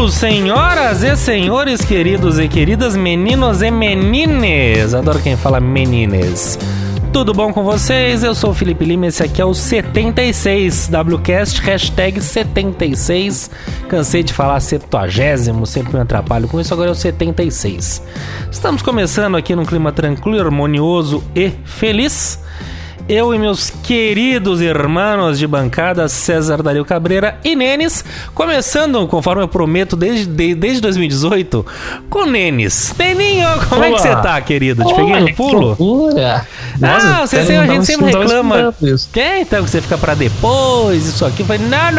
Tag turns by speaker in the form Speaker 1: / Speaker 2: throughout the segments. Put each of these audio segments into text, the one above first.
Speaker 1: Senhoras e senhores, queridos e queridas, meninos e menines, adoro quem fala menines. Tudo bom com vocês? Eu sou o Felipe Lima, esse aqui é o 76 WCast, hashtag 76. Cansei de falar 70º, sempre me atrapalho com isso, agora é o 76. Estamos começando aqui num clima tranquilo, harmonioso e feliz. Eu e meus queridos irmãos de bancada, César Dario Cabreira e Nenes, começando, conforme eu prometo, desde 2018, com Nenes. Neninho, como é que você tá, querido? Te peguei no pulo?
Speaker 2: Loucura.
Speaker 1: Não, a gente sempre reclama. Então, que você fica pra depois, isso aqui. Eu falei, não.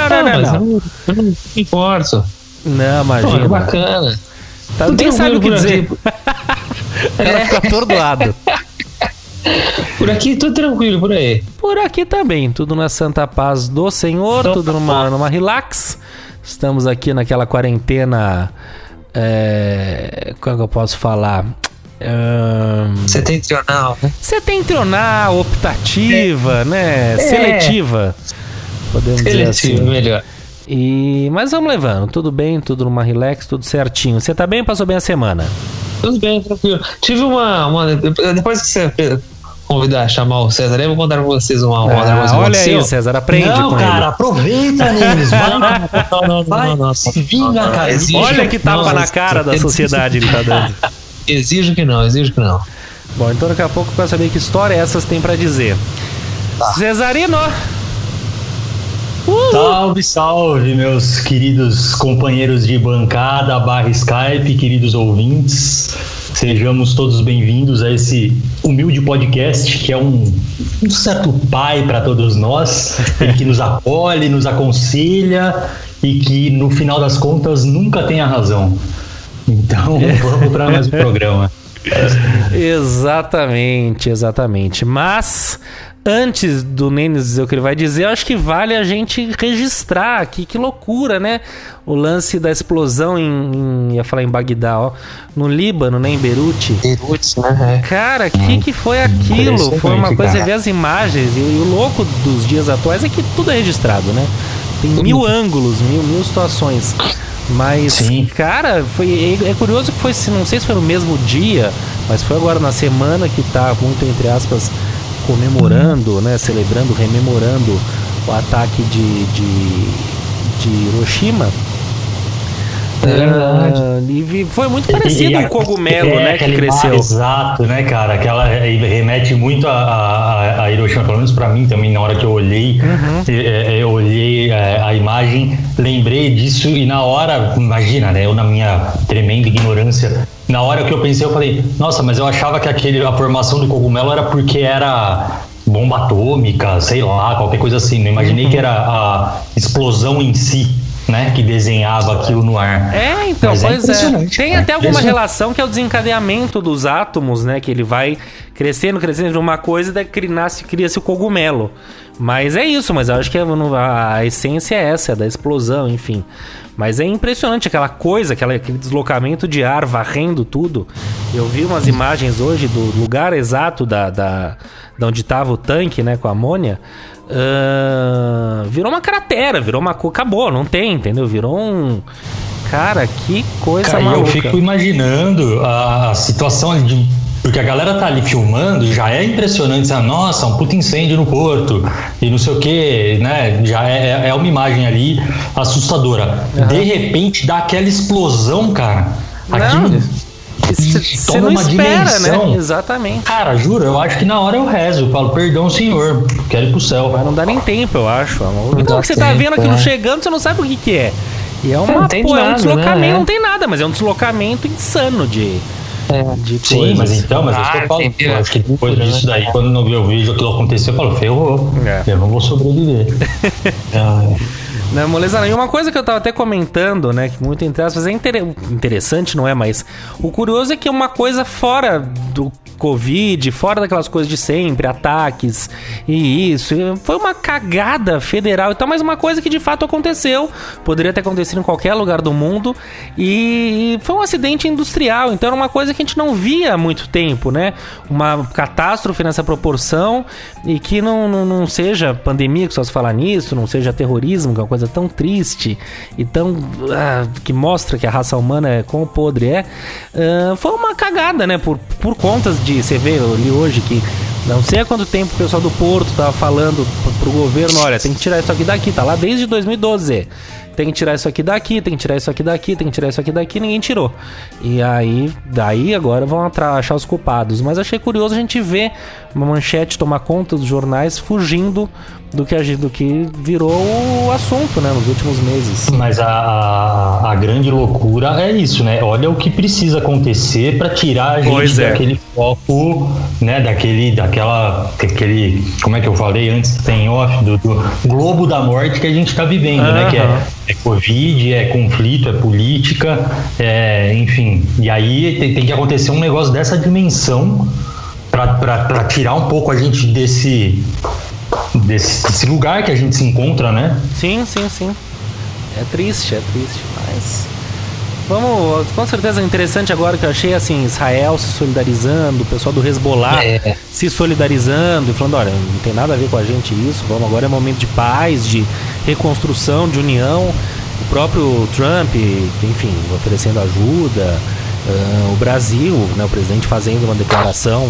Speaker 2: Eu não me importo.
Speaker 1: Não, imagina.
Speaker 2: Pô, bacana.
Speaker 1: Tá, nem sabe o que dizer. Ela fica atordoado.
Speaker 2: Por aqui tudo tranquilo, por aí.
Speaker 1: Por aqui também, tudo na santa paz do Senhor, tudo numa relax. Estamos aqui naquela quarentena, como é que eu posso falar?
Speaker 2: Setentrional, né?
Speaker 1: Setentrional, optativa, né? Seletiva, podemos dizer assim.
Speaker 2: Melhor.
Speaker 1: Mas vamos levando, tudo bem, tudo numa relax, tudo certinho. Você tá bem? Passou bem a semana?
Speaker 2: Tudo bem, tranquilo. Tive uma depois que você convidar, chamar o César, eu vou contar pra vocês uma
Speaker 1: olha aí, César, aprende
Speaker 3: não,
Speaker 1: com
Speaker 3: cara,
Speaker 1: ele.
Speaker 3: Aproveita, Nenes. Vai, se vinga, cara.
Speaker 1: Olha que tapa na cara da sociedade ele tá dando.
Speaker 2: Exijo que não.
Speaker 1: Bom, então daqui a pouco eu quero saber que história essas tem pra dizer. Tá. Cesarino!
Speaker 3: Salve, salve, meus queridos companheiros de bancada / Skype, queridos ouvintes. Sejamos todos bem-vindos a esse humilde podcast que é um certo pai para todos nós, ele que nos acolhe, nos aconselha e que no final das contas nunca tem a razão. Então vamos para mais um programa.
Speaker 1: Exatamente. Mas antes do Nenes dizer o que ele vai dizer, eu acho que vale a gente registrar aqui, que loucura, né? O lance da explosão ia falar em Bagdá, ó, no Líbano, né? Em Beirute.
Speaker 2: Beirute, né?
Speaker 1: Cara, que foi aquilo? Foi uma coisa, você vê as imagens, e o louco dos dias atuais é que tudo é registrado, né? Tem mil ângulos, mil situações. Mas, sim, cara, é curioso que foi, não sei se foi no mesmo dia, mas foi agora na semana que tá muito, entre aspas, comemorando, né, rememorando o ataque de Hiroshima. E foi muito parecido o cogumelo, né, que cresceu.
Speaker 3: Exato, né, cara? Aquela remete muito a Hiroshima, pelo menos pra mim também, na hora que eu olhei, eu olhei a imagem, lembrei disso e na hora, imagina, né, eu na minha tremenda ignorância, na hora que eu pensei, eu falei, nossa, mas eu achava que a formação do cogumelo era porque era bomba atômica, sei lá, qualquer coisa assim. Não imaginei que era a explosão em si, né, que desenhava aquilo no ar.
Speaker 1: Então,
Speaker 3: mas
Speaker 1: pois é. Tem até alguma relação que é o desencadeamento dos átomos, né, que ele vai crescendo de uma coisa e daí cria-se o cogumelo. Mas é isso, mas eu acho que a essência é essa, é da explosão, enfim. Mas é impressionante aquela coisa, aquele deslocamento de ar varrendo tudo. Eu vi umas imagens hoje do lugar exato da onde estava o tanque, né, com a amônia. Virou uma cratera, acabou, não tem, entendeu? Virou um... Cara, que coisa maluca.
Speaker 3: Eu fico imaginando a situação ali porque a galera tá ali filmando, já é impressionante, nossa, um puta incêndio no porto, e não sei o que, né, já é uma imagem ali assustadora. De repente dá aquela explosão, cara, aquilo
Speaker 1: você não espera, dimensão, né? Exatamente.
Speaker 3: Cara, juro, eu acho que na hora eu rezo, eu falo, perdão, senhor, quero ir pro céu.
Speaker 1: Mas não dá nem tempo, eu acho. Então, você tá vendo aquilo chegando, você não sabe o que é. E é um deslocamento, né? Não tem nada, mas é um deslocamento insano de
Speaker 3: Sim,
Speaker 1: coisas.
Speaker 3: mas então, mas isso que eu falo, eu acho que depois disso daí, quando eu vejo aquilo acontecer, eu falo, ferrou, eu não vou sobreviver.
Speaker 1: Não, moleza não. E uma coisa que eu tava até comentando, né, que muito entre aspas é interessante, não é? Mas o curioso é que é uma coisa fora do Covid, fora daquelas coisas de sempre, ataques e isso, foi uma cagada federal. Então, mas uma coisa que de fato aconteceu, poderia ter acontecido em qualquer lugar do mundo, e foi um acidente industrial. Então era uma coisa que a gente não via há muito tempo, né? Uma catástrofe nessa proporção, e que não seja pandemia, que só se fala nisso, não seja terrorismo, que é uma coisa tão triste e tão que mostra que a raça humana é quão podre é. Foi uma cagada, né? Por contas de, você vê, eu li hoje que não sei há quanto tempo o pessoal do Porto tava falando pro governo, olha, tem que tirar isso aqui daqui, tá lá desde 2012. Tem que tirar isso aqui daqui, tem que tirar isso aqui daqui, tem que tirar isso aqui daqui, ninguém tirou. E aí, daí agora vão achar os culpados. Mas achei curioso a gente ver uma manchete tomar conta dos jornais fugindo do que virou o assunto, né, nos últimos meses.
Speaker 3: Mas a grande loucura é isso, né? Olha o que precisa acontecer para tirar a gente daquele foco, né? Daquela, como é que eu falei antes, tem off, do globo da morte que a gente tá vivendo, né? Que é Covid, é conflito, é política, enfim. E aí tem que acontecer um negócio dessa dimensão para tirar um pouco a gente desse lugar que a gente se encontra, né?
Speaker 1: Sim. É triste, mas vamos, com certeza é interessante agora que eu achei, assim, Israel se solidarizando, o pessoal do Hezbollah se solidarizando e falando, olha, não tem nada a ver com a gente isso, vamos, agora é momento de paz, de reconstrução, de união. O próprio Trump, enfim, oferecendo ajuda, o Brasil, né, o presidente fazendo uma declaração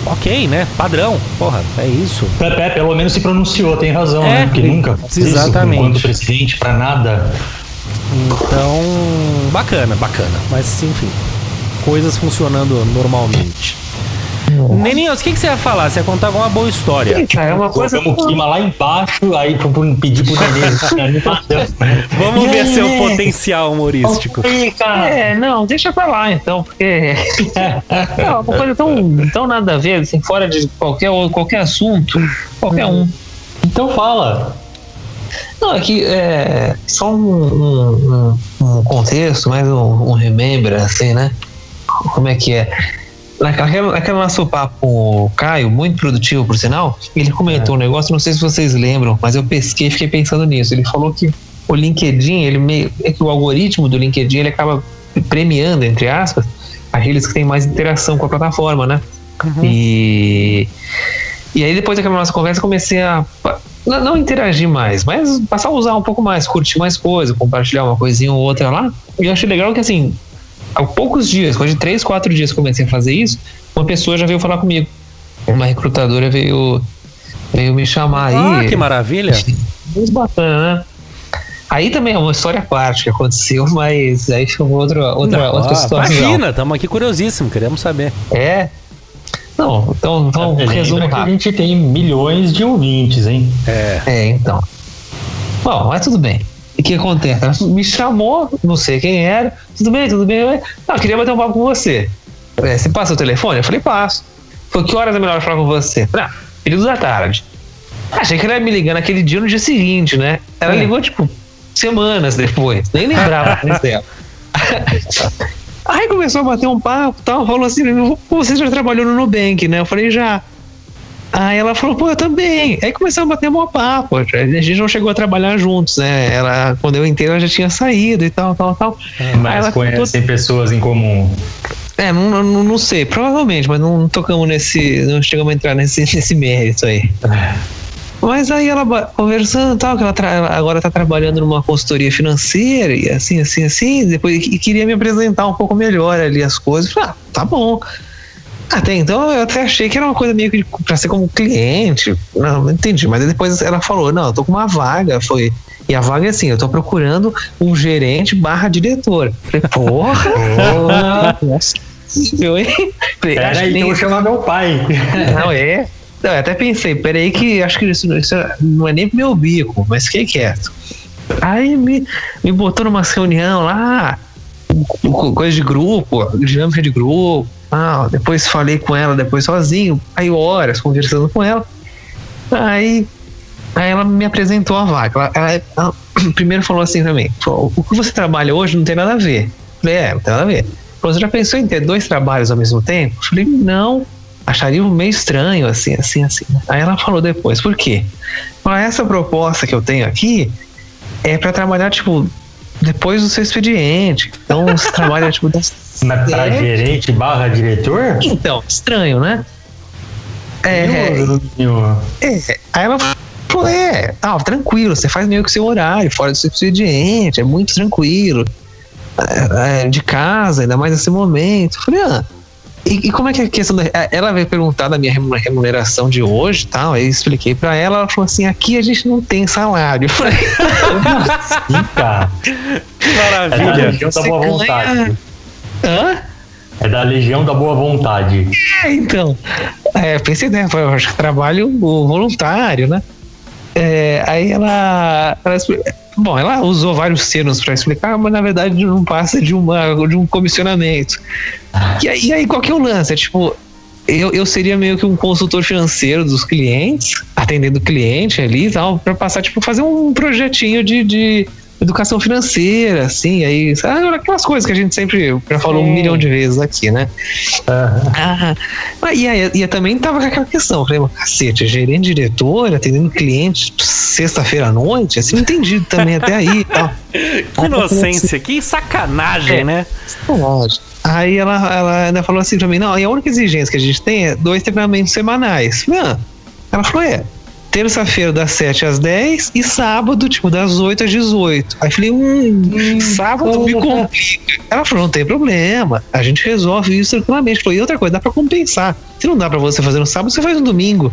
Speaker 1: ok, né? Padrão. Porra, é isso.
Speaker 3: Pelo menos se pronunciou, tem razão, né? Porque nunca
Speaker 1: exatamente.
Speaker 3: Isso enquanto presidente pra nada.
Speaker 1: Então, bacana. Mas, enfim, coisas funcionando normalmente. Neninhos, o que você ia falar? Você ia contar alguma boa história?
Speaker 2: Sim, cara, é uma coisa...
Speaker 3: O clima lá embaixo, aí pedir pro Nenê.
Speaker 1: Vamos ver seu potencial humorístico.
Speaker 2: Não, deixa pra lá então, porque é uma coisa tão nada a ver, assim, fora de qualquer assunto, qualquer um.
Speaker 3: Então fala.
Speaker 2: Não, é que só um contexto, mais um remember, assim, né? Como é que é? Naquele nosso papo com o Caio, muito produtivo, por sinal, ele comentou um negócio, não sei se vocês lembram, mas eu pesquei e fiquei pensando nisso. Ele falou que o LinkedIn, que o algoritmo do LinkedIn, ele acaba premiando, entre aspas, aqueles que têm mais interação com a plataforma, né? Uhum. E aí, depois daquela nossa conversa, comecei a não interagir mais, mas passar a usar um pouco mais, curtir mais coisa, compartilhar uma coisinha ou outra lá. E eu achei legal que, assim, há poucos dias, quase 3, 4 dias que comecei a fazer isso, uma pessoa já veio falar comigo. Uma recrutadora veio me chamar aí.
Speaker 1: Que maravilha!
Speaker 2: Muito bacana, né? Aí também é uma história à parte que aconteceu, mas aí foi outra situação.
Speaker 1: Imagina, estamos aqui curiosíssimos, queremos saber.
Speaker 2: Não, então resumo rápido.
Speaker 3: A gente tem milhões de ouvintes, hein?
Speaker 2: Então. Bom, mas tudo bem. O que acontece? Ela me chamou, não sei quem era. Tudo bem. Não, queria bater um papo com você. Você passa o telefone? Eu falei, passo. Falei, que horas é melhor falar com você? Período da tarde. Achei que ela ia me ligar naquele dia, no dia seguinte, né? Ela ligou, tipo, semanas depois. Nem lembrava mais dela. Aí começou a bater um papo e tal. Falou assim, você já trabalhou no Nubank, né? Eu falei, já. Aí ela falou, pô, eu também. Aí começou a bater um papo. A gente não chegou a trabalhar juntos, né? Ela, quando eu entrei, ela já tinha saído e tal.
Speaker 3: Mas ela conhecem pessoas em comum.
Speaker 2: Não sei, provavelmente, mas não tocamos não chegamos a entrar nesse mérito aí. Mas aí ela conversando e tal, que ela agora tá trabalhando numa consultoria financeira e assim, depois e queria me apresentar um pouco melhor ali as coisas. Falei, tá bom. Até então eu até achei que era uma coisa meio que pra ser como cliente. Não entendi, mas depois ela falou, não, eu tô com uma vaga, e a vaga é assim, eu tô procurando um gerente / diretor. Falei, porra! Nossa,
Speaker 3: peraí, eu vou chamar meu pai.
Speaker 2: Não, eu até pensei, peraí que acho que isso não é nem pro meu bico, mas fiquei quieto. Aí me botou numa reunião lá, coisa de grupo, dinâmica de grupo. Depois falei com ela, depois sozinho, aí horas conversando com ela. Aí ela me apresentou a vaga. Ela primeiro falou assim pra mim: o que você trabalha hoje não tem nada a ver. Eu falei, não tem nada a ver. Você já pensou em ter 2 trabalhos ao mesmo tempo? Eu falei, não, acharia meio estranho, assim. Aí ela falou depois, por quê? Essa proposta que eu tenho aqui é pra trabalhar, tipo, depois do seu expediente. Então você trabalha, tipo...
Speaker 3: Mas pra gerente / diretor?
Speaker 2: Então, estranho, né? Aí ela falou, tranquilo, você faz meio que seu horário, fora do seu expediente, é muito tranquilo. De casa, ainda mais nesse momento. Eu falei, e como é que é a questão ela veio perguntar da minha remuneração de hoje e tal, aí eu expliquei pra ela falou assim, aqui a gente não tem salário. Eu falei,
Speaker 3: assim, cara?
Speaker 1: Maravilha.
Speaker 3: É da Legião da Boa Vontade. É da Legião da Boa Vontade.
Speaker 2: Então, pensei, né, eu acho que trabalho voluntário, né? Aí ela usou vários termos para explicar, mas na verdade não passa de um comissionamento. E aí qual que é o lance? Tipo, eu seria meio que um consultor financeiro dos clientes, atendendo o cliente ali e tal, para passar, tipo, fazer um projetinho de educação financeira, assim, aí, aquelas coisas que a gente sempre já falou 1 milhão de vezes aqui, né? E também tava com aquela questão, falei, cacete, gerente, diretor, atendendo cliente sexta-feira à noite, assim, entendido também até aí e tal.
Speaker 1: Que inocência, que sacanagem, né?
Speaker 2: Sacanagem. Aí ela ainda falou assim pra mim, não, e a única exigência que a gente tem é 2 treinamentos semanais. Ela falou, terça-feira das 7 às 10 e sábado, tipo, das 8 às 18. Aí eu falei, sábado me complica. Ela falou, não tem problema, a gente resolve isso tranquilamente. Falei, e outra coisa, dá pra compensar. Se não dá pra você fazer no sábado, você faz no domingo.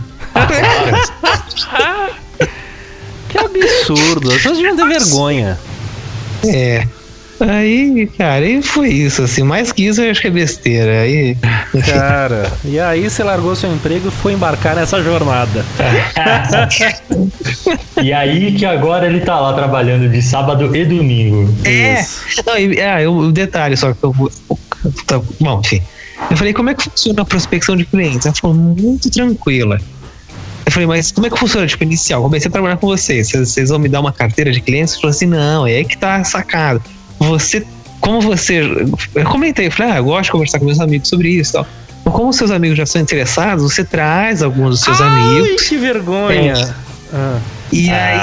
Speaker 1: Que absurdo, vocês deviam ter vergonha.
Speaker 2: Aí, cara, e foi isso, assim, mais que isso eu acho que é besteira. Aí...
Speaker 1: Cara, e aí você largou seu emprego e foi embarcar nessa jornada.
Speaker 3: E aí que agora ele tá lá trabalhando de sábado e domingo.
Speaker 2: O detalhe só que bom, enfim. Eu falei, como é que funciona a prospecção de clientes? Ela falou, muito tranquila. Eu falei, mas como é que funciona, tipo, inicial? Comecei a trabalhar com vocês vão me dar uma carteira de clientes? Ela falou assim, não, é aí que tá sacado. Eu comentei, eu falei, eu gosto de conversar com meus amigos sobre isso e tal. Mas como seus amigos já são interessados, você traz alguns dos seus amigos.
Speaker 1: Que vergonha!
Speaker 2: E aí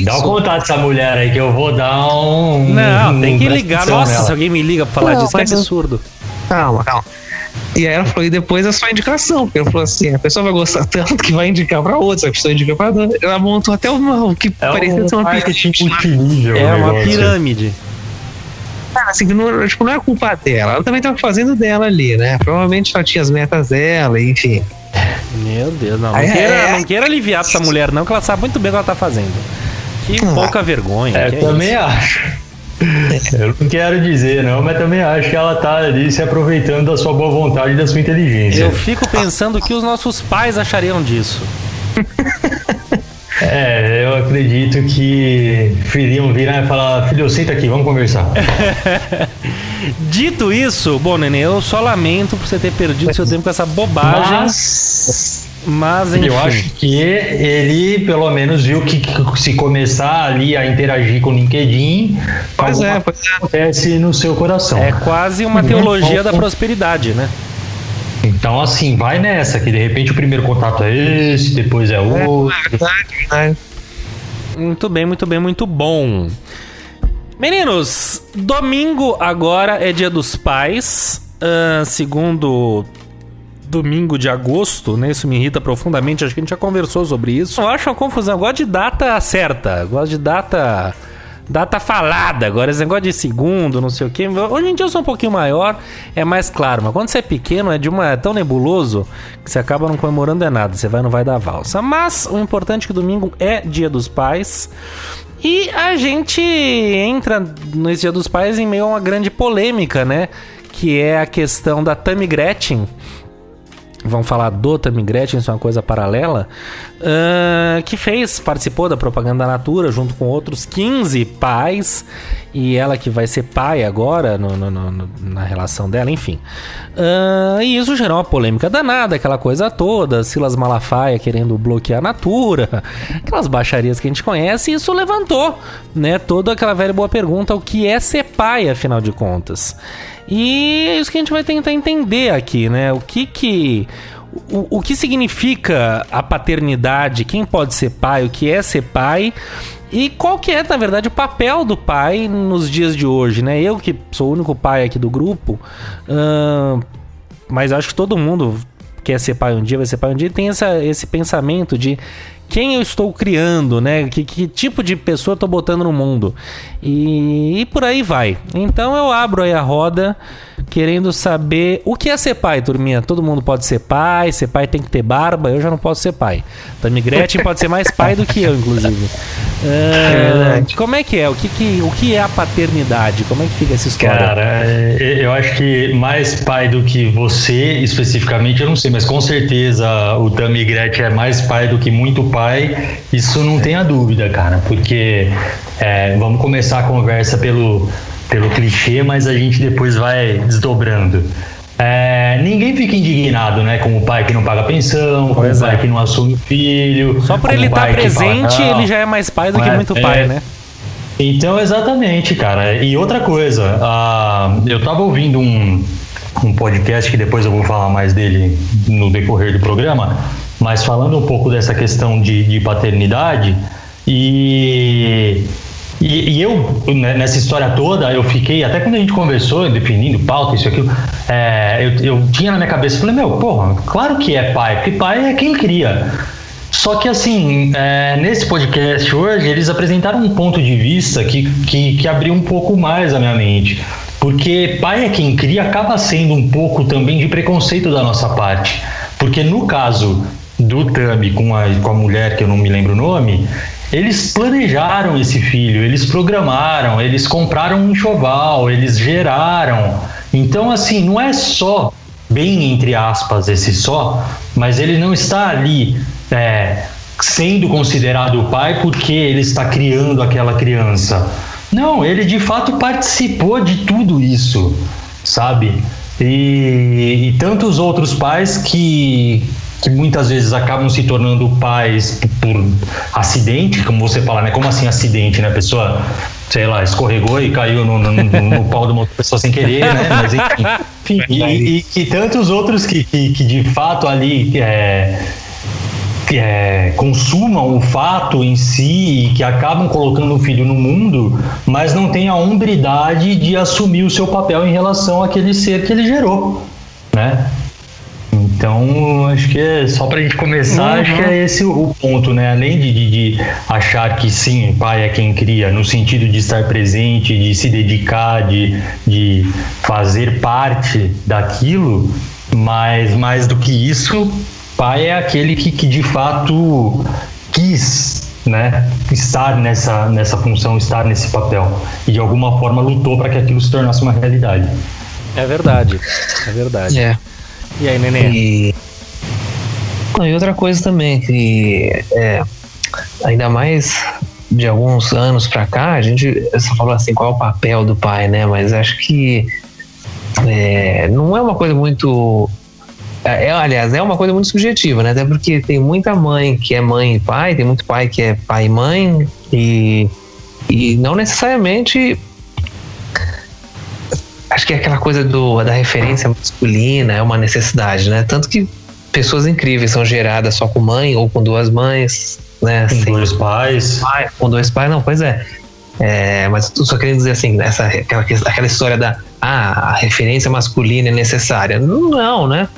Speaker 3: dá um contato dessa mulher aí que eu vou dar um...
Speaker 1: Não, tem que ligar. Nossa,
Speaker 3: nela.
Speaker 1: se alguém me liga pra falar disso, que é absurdo.
Speaker 2: Calma. E aí ela falou, e depois é só indicação. Porque ela falou assim, a pessoa vai gostar tanto que vai indicar pra outra, a pessoa indica pra outra. Ela montou até o que parecia ser uma pirâmide.
Speaker 1: Uma pirâmide.
Speaker 2: Cara, assim, não é culpa dela. Ela também tava fazendo dela ali, né? Provavelmente ela tinha as metas dela, enfim.
Speaker 1: Meu Deus, não queira aliviar pra essa mulher, não, que ela sabe muito bem o que ela tá fazendo. Que pouca vergonha.
Speaker 3: Eu também acho. Eu não quero dizer, não, mas também acho que ela tá ali se aproveitando da sua boa vontade e da sua inteligência.
Speaker 1: Eu fico pensando o que os nossos pais achariam disso.
Speaker 3: Eu acredito que iriam virar e falar, filho, senta aqui, vamos conversar.
Speaker 1: Dito isso, bom, Nenê, eu só lamento por você ter perdido seu tempo com essa bobagem. Mas enfim.
Speaker 3: Eu acho que ele pelo menos viu que se começar ali a interagir com o LinkedIn, acontece no seu coração.
Speaker 1: É quase uma teologia da prosperidade, né?
Speaker 3: Então, assim, vai nessa, que de repente o primeiro contato é esse, depois é outro.
Speaker 2: Verdade.
Speaker 1: Muito bem, muito bom. Meninos, domingo agora é Dia dos Pais, segundo domingo de agosto, né? Isso me irrita profundamente, acho que a gente já conversou sobre isso. Eu acho uma confusão, eu gosto de data certa, gosto de data falada. Agora esse negócio de segundo, não sei o que. Hoje em dia eu sou um pouquinho maior, é mais claro, mas quando você é pequeno é tão nebuloso que você acaba não comemorando nada, você não vai dar valsa. Mas o importante é que domingo é Dia dos Pais e a gente entra nesse Dia dos Pais em meio a uma grande polêmica, né? Que é a questão da Tammy Gretchen, vão falar do Tammy Gretchen, isso é uma coisa paralela, que participou da Propaganda Natura junto com outros 15 pais, e ela que vai ser pai agora na relação dela, enfim. E isso gerou uma polêmica danada, aquela coisa toda, Silas Malafaia querendo bloquear a Natura, aquelas baixarias que a gente conhece, e isso levantou, né, toda aquela velha boa pergunta, o que é ser pai, afinal de contas? E é isso que a gente vai tentar entender aqui, né? O que significa a paternidade, quem pode ser pai, o que é ser pai e qual que é, na verdade, o papel do pai nos dias de hoje, né? Eu que sou o único pai aqui do grupo, mas acho que todo mundo quer ser pai um dia, vai ser pai um dia, tem esse pensamento de quem eu estou criando, né? Que tipo de pessoa eu estou botando no mundo. E por aí vai. Então eu abro aí a roda querendo saber o que é ser pai, turminha. Todo mundo pode ser pai tem que ter barba, eu já não posso ser pai. Tammy Gretchen pode ser mais pai do que eu, inclusive. Como é que é? O que é a paternidade? Como é que fica essa história?
Speaker 3: Cara, eu acho que mais pai do que você, especificamente, eu não sei, mas com certeza o Tammy Gretchen é mais pai do que muito pai, isso não tenha dúvida, cara, porque vamos começar a conversa pelo clichê, mas a gente depois vai desdobrando. Ninguém fica indignado, né, com o pai que não paga pensão, com o pai que não assume filho.
Speaker 1: Só por ele estar presente, ele já é mais pai do que muito pai, né?
Speaker 3: Então, exatamente, cara. E outra coisa, eu tava ouvindo um podcast que depois eu vou falar mais dele no decorrer do programa, mas falando um pouco dessa questão de paternidade e eu, nessa história toda, eu fiquei, até quando a gente conversou, definindo pauta, isso e aquilo, eu tinha na minha cabeça, falei, porra, claro que é pai, porque pai é quem cria. Só que assim, nesse podcast hoje, eles apresentaram um ponto de vista que abriu um pouco mais a minha mente. Porque pai é quem cria acaba sendo um pouco também de preconceito da nossa parte. Porque no caso do Tammy com a mulher, que eu não me lembro o nome, eles planejaram esse filho, eles programaram, eles compraram um enxoval, eles geraram. Então, assim, não é só, bem entre aspas, esse só, mas ele não está ali sendo considerado o pai porque ele está criando aquela criança. Não, ele de fato participou de tudo isso, sabe? E tantos outros pais que muitas vezes acabam se tornando pais por acidente, como você fala, né? Como assim acidente, né? A pessoa, sei lá, escorregou e caiu no pau de uma outra pessoa sem querer, né? Mas enfim, e tantos outros que de fato ali consumam o fato em si e que acabam colocando o filho no mundo, mas não têm a hombridade de assumir o seu papel em relação àquele ser que ele gerou, né? Então, acho que só pra gente começar, acho que é esse o ponto, né? Além de achar que sim, pai é quem cria, no sentido de estar presente, de se dedicar, de fazer parte daquilo, mas mais do que isso, pai é aquele que de fato quis, né, estar nessa função, estar nesse papel e de alguma forma lutou para que aquilo se tornasse uma realidade.
Speaker 1: É verdade. E aí, Nenê?
Speaker 2: E outra coisa também, que ainda mais de alguns anos pra cá, a gente só falou assim, qual é o papel do pai, né? Mas acho que não é uma coisa muito... aliás, é uma coisa muito subjetiva, né? Até porque tem muita mãe que é mãe e pai, tem muito pai que é pai e mãe, e não necessariamente... Acho que é aquela coisa da referência masculina, é uma necessidade, né? Tanto que pessoas incríveis são geradas só com mãe ou com duas mães, né?
Speaker 3: Com dois pais.
Speaker 2: Com dois pais, não, pois é. Mas eu só queria dizer assim, aquela história a referência masculina é necessária. Não, né?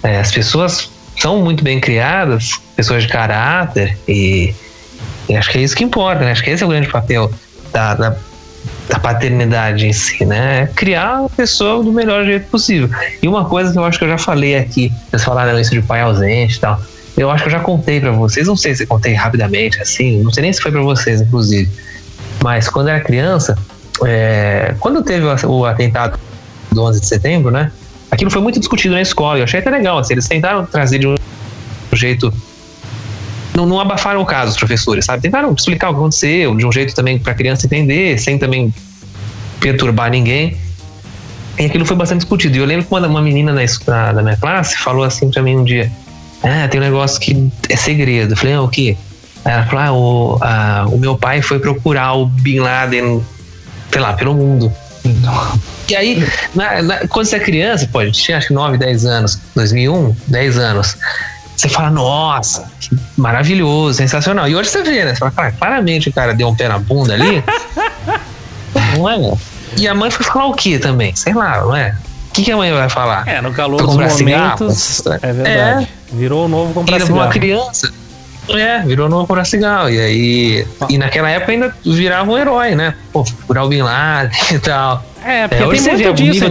Speaker 2: As pessoas são muito bem criadas, pessoas de caráter, e acho que é isso que importa, né? Acho que esse é o grande papel da paternidade em si, né? Criar a pessoa do melhor jeito possível. E uma coisa que eu acho que eu já falei aqui, vocês falaram isso de pai ausente e tal, eu acho que eu já contei pra vocês, não sei se eu contei rapidamente, assim, não sei nem se foi pra vocês, inclusive, mas quando eu era criança, quando teve o atentado do 11 de setembro, né? aquilo foi muito discutido na escola. Eu achei até legal, assim, eles tentaram trazer de um jeito... Não abafaram o caso, os professores, sabe? Tentaram explicar o que aconteceu, de um jeito também pra criança entender, sem também perturbar ninguém. E aquilo foi bastante discutido. E eu lembro que uma menina da minha classe falou assim pra mim um dia: tem um negócio que é segredo. Eu falei: o quê? Aí ela falou: o meu pai foi procurar o Bin Laden, sei lá, pelo mundo. E aí, quando você é criança, pô, a gente tinha acho que 9, 10 anos, 2001, 10 anos. Você fala, nossa, que maravilhoso, sensacional. E hoje você vê, né? Você fala, claramente o cara deu um pé na bunda ali. Não é? E a mãe foi falar o quê também? Sei lá, não é? O que a mãe vai falar?
Speaker 1: No calor dos momentos, é verdade. Virou o novo comprar cigarro.
Speaker 2: Uma criança. Virou o novo comprar cigarro. E aí... E naquela época ainda virava um herói, né? Pô, procurar o Bin Laden e tal.
Speaker 1: Porque tem muito disso,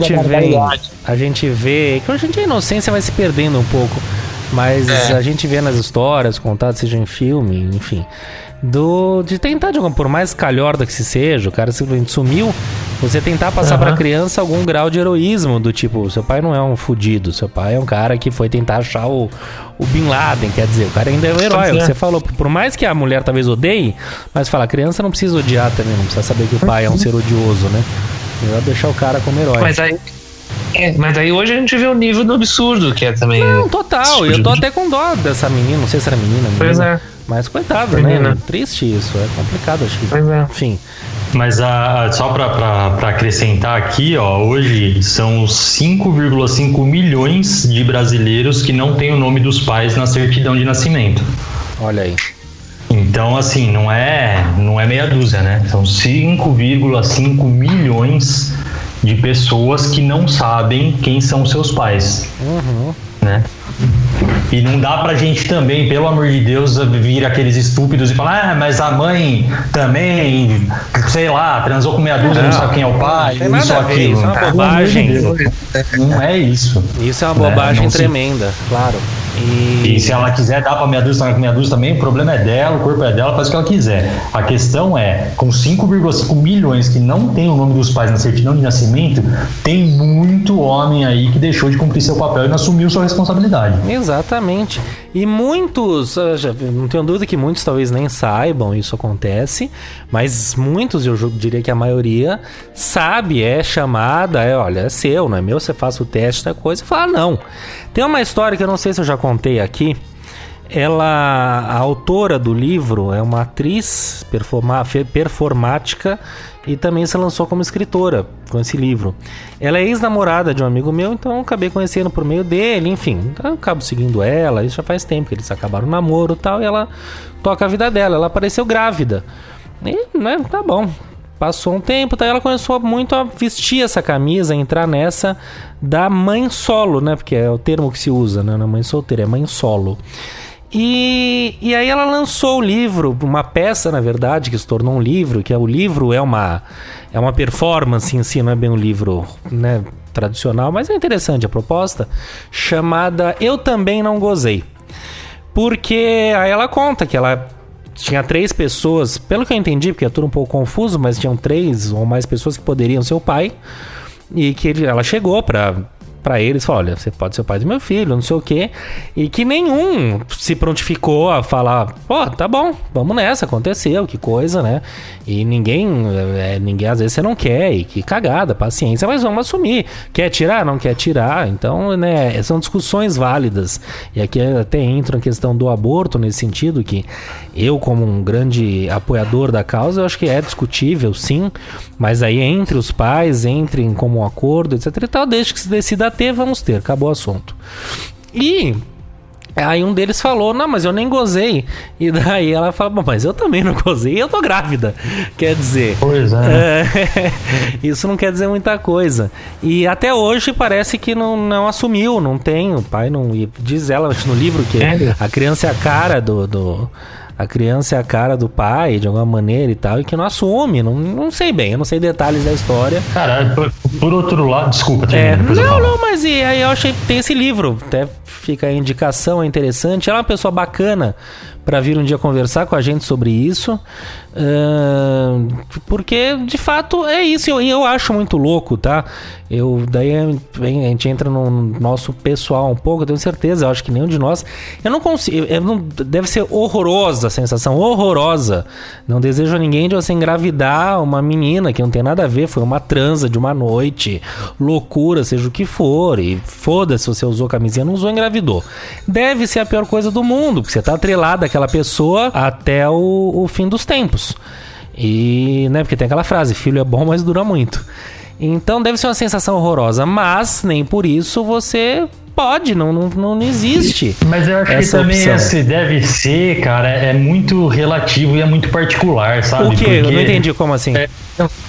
Speaker 1: a gente vê... Que hoje em dia a inocência vai se perdendo um pouco. Mas a gente vê nas histórias contadas, seja em filme, enfim, de tentar, por mais calhorda que seja, o cara simplesmente sumiu, você tentar passar pra criança algum grau de heroísmo, do tipo, seu pai não é um fudido, seu pai é um cara que foi tentar achar o Bin Laden, quer dizer, o cara ainda é um herói. Você falou, por mais que a mulher talvez odeie, mas fala, a criança não precisa odiar também, não precisa saber que o pai é um ser odioso, né? Melhor deixar o cara como herói.
Speaker 2: Mas aí hoje a gente vê o nível do absurdo que é também.
Speaker 1: Não, total. E eu tô até com dó dessa menina. Não sei se era menina.
Speaker 2: Pois é.
Speaker 1: Mas coitada, né? Triste isso. É complicado, acho que.
Speaker 2: Pois é.
Speaker 1: Enfim.
Speaker 3: Mas só pra acrescentar aqui, ó, hoje são 5,5 milhões de brasileiros que não têm o nome dos pais na certidão de nascimento.
Speaker 1: Olha aí.
Speaker 3: Então, assim, não é meia dúzia, né? São 5,5 milhões de pessoas que não sabem quem são seus pais, né? E não dá pra gente também, pelo amor de Deus, vir aqueles estúpidos e falar, mas a mãe também, sei lá, transou com meia dúzia, não sabe quem é o pai, isso ou aquilo.
Speaker 1: Isso é uma bobagem.
Speaker 3: Não é isso.
Speaker 1: Isso é uma bobagem tremenda, claro.
Speaker 3: E se ela quiser dar pra meia dúzia também, o problema é dela, o corpo é dela, faz o que ela quiser. A questão é, com 5,5 milhões que não tem o nome dos pais na certidão de nascimento, tem muito homem aí que deixou de cumprir seu papel e não assumiu sua responsabilidade.
Speaker 1: Exatamente. E muitos, não tenho dúvida que muitos talvez nem saibam, isso acontece, mas muitos, eu diria que a maioria, sabe, é chamada, olha, é seu, não é meu, você faz o teste da coisa e fala, não. Tem uma história que eu não sei se eu já contei aqui. A autora do livro é uma atriz performática e também se lançou como escritora com esse livro. Ela é ex-namorada de um amigo meu, então eu acabei conhecendo por meio dele, enfim. Então eu acabo seguindo ela, isso já faz tempo que eles acabaram o namoro e tal, e ela toca a vida dela. Ela apareceu grávida. E, né, tá bom. Passou um tempo, daí ela começou muito a vestir essa camisa, a entrar nessa da mãe solo, né? Porque é o termo que se usa, né? Não é mãe solteira, é mãe solo. E aí ela lançou o livro, uma peça, na verdade, que se tornou um livro, que o livro é uma performance em si, não é bem um livro, né, tradicional, mas é interessante a proposta, chamada Eu Também Não Gozei. Porque aí ela conta que ela tinha 3 pessoas, pelo que eu entendi, porque é tudo um pouco confuso, mas tinham 3 ou mais pessoas que poderiam ser o pai, e que ela chegou pra eles, falou, olha, você pode ser o pai do meu filho, não sei o quê, e que nenhum se prontificou a falar, pô, tá bom, vamos nessa, aconteceu, que coisa, né? E ninguém, às vezes você não quer, e que cagada, paciência, mas vamos assumir, quer tirar, não quer tirar, então, né, são discussões válidas, e aqui até entra a questão do aborto, nesse sentido, que eu, como um grande apoiador da causa, eu acho que é discutível, sim, mas aí entre os pais, entrem como um acordo, etc e tal, desde que se decida ter, vamos ter, acabou o assunto. E aí um deles falou, não, mas eu nem gozei. E daí ela fala, bom, mas eu também não gozei, eu tô grávida. Quer dizer,
Speaker 3: pois é.
Speaker 1: Isso não quer dizer muita coisa. E até hoje parece que não assumiu, não tem, o pai não... E diz ela no livro que a criança é a cara a criança é a cara do pai, de alguma maneira e tal, e que não assume, não sei bem, eu não sei detalhes da história.
Speaker 3: Cara, por outro lado, desculpa.
Speaker 1: Não, mas e aí eu achei que tem esse livro, até fica a indicação, é interessante. Ela é uma pessoa bacana para vir um dia conversar com a gente sobre isso, porque de fato é isso, e eu acho muito louco, tá? Daí a gente entra no nosso pessoal um pouco, eu tenho certeza, eu acho que nenhum de nós, eu não consigo, deve ser horrorosa a sensação, horrorosa, não desejo a ninguém de você engravidar uma menina que não tem nada a ver, foi uma transa de uma noite, loucura, seja o que for, e foda-se se você usou camisinha, não usou, engravidou. Deve ser a pior coisa do mundo, porque você tá atrelado àquela pessoa até o fim dos tempos. E, né, porque tem aquela frase, filho é bom, mas dura muito. Então deve ser uma sensação horrorosa, mas nem por isso você pode, não existe.
Speaker 3: Mas eu acho que também esse deve ser, cara, é muito relativo e é muito particular, sabe?
Speaker 1: O quê?
Speaker 3: Porque
Speaker 1: eu não entendi como assim.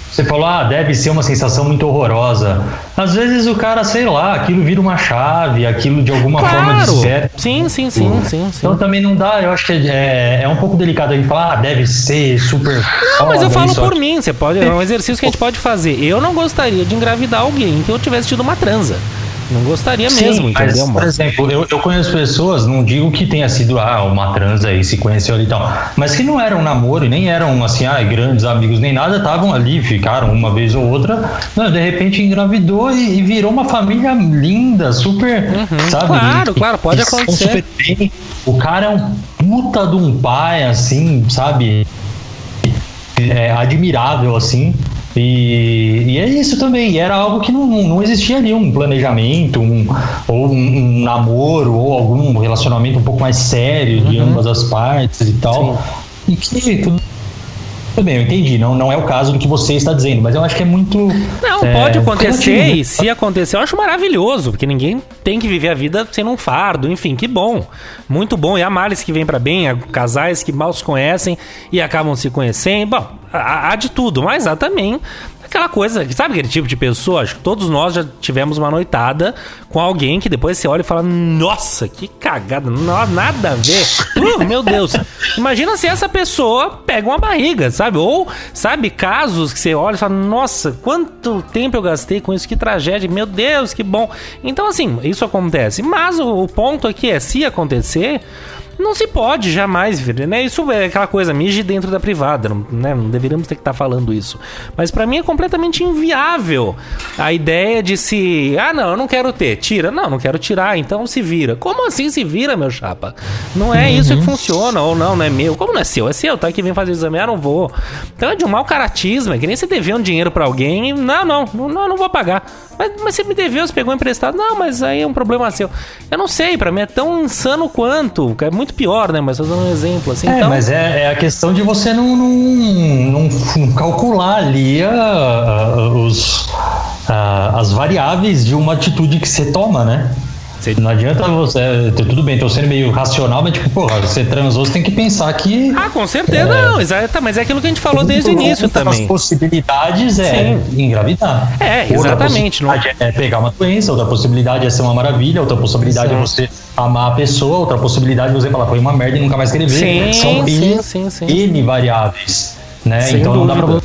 Speaker 3: Você falou, deve ser uma sensação muito horrorosa. Às vezes o cara, sei lá, aquilo vira uma chave, aquilo de alguma forma desperta.
Speaker 1: Sim.
Speaker 3: Então também não dá, eu acho que é um pouco delicado a gente falar, deve ser super.
Speaker 1: Não, mas eu falo por mim, você pode, é um exercício que a gente pode fazer. Eu não gostaria de engravidar alguém que eu tivesse tido uma transa. Não gostaria mesmo, entendeu?
Speaker 3: Por exemplo, eu conheço pessoas, não digo que tenha sido uma transa e se conheceu ali e tal, mas que não eram namoro e nem eram assim, grandes amigos nem nada, estavam ali, ficaram uma vez ou outra, de repente engravidou e virou uma família linda, super, sabe?
Speaker 1: Claro, pode acontecer.
Speaker 3: O cara é um puta de um pai, assim, sabe? Admirável, assim. E é isso também, e era algo que não existia ali, um planejamento, ou um namoro, ou algum relacionamento um pouco mais sério de ambas as partes e tal. Sim. E que tudo bem, eu entendi, não é o caso do que você está dizendo, mas eu acho que é muito...
Speaker 1: Não, pode acontecer, e se acontecer eu acho maravilhoso, porque ninguém tem que viver a vida sendo um fardo, enfim, que bom, muito bom, e há males que vêm para bem, há casais que mal se conhecem e acabam se conhecendo, bom, há de tudo, mas há também aquela coisa, sabe aquele tipo de pessoa? Acho que todos nós já tivemos uma noitada com alguém que depois você olha e fala, nossa, que cagada, nada a ver. Meu Deus. Imagina se essa pessoa pega uma barriga, sabe? Ou, sabe, casos que você olha e fala, nossa, quanto tempo eu gastei com isso, que tragédia, meu Deus, que bom. Então, assim, isso acontece. Mas o ponto aqui é, se acontecer... Não se pode jamais, né? Isso é aquela coisa, mije dentro da privada, né? Não deveríamos ter que estar falando isso. Mas pra mim é completamente inviável a ideia de se... não, eu não quero ter, tira. Não quero tirar, então se vira. Como assim se vira, meu chapa? Não é isso que funciona, ou não é meu. Como não é seu? É seu, tá? Que vem fazer o exame, não vou. Então é de um mau caratismo, é que nem você dever um dinheiro pra alguém e... Não vou pagar. Mas você me deveu, você pegou emprestado. Não, mas aí é um problema seu. Eu não sei, pra mim é tão insano quanto. É muito pior, né? Mas tô dando um exemplo assim. Então...
Speaker 3: mas é a questão de você não calcular ali as variáveis de uma atitude que você toma, né? Não adianta você... Tudo bem, tô sendo meio racional, mas tipo, porra, você transou, você tem que pensar que...
Speaker 1: com certeza não, exato, mas é aquilo que a gente falou desde o início também.
Speaker 3: As possibilidades engravidar.
Speaker 1: Exatamente.
Speaker 3: Outra possibilidade é pegar uma doença, outra possibilidade é ser uma maravilha, outra possibilidade é você amar a pessoa, outra possibilidade é você falar, foi uma merda e nunca mais querer ver. São N variáveis, né?
Speaker 1: Sem
Speaker 3: então
Speaker 1: dúvida.
Speaker 3: Não dá pra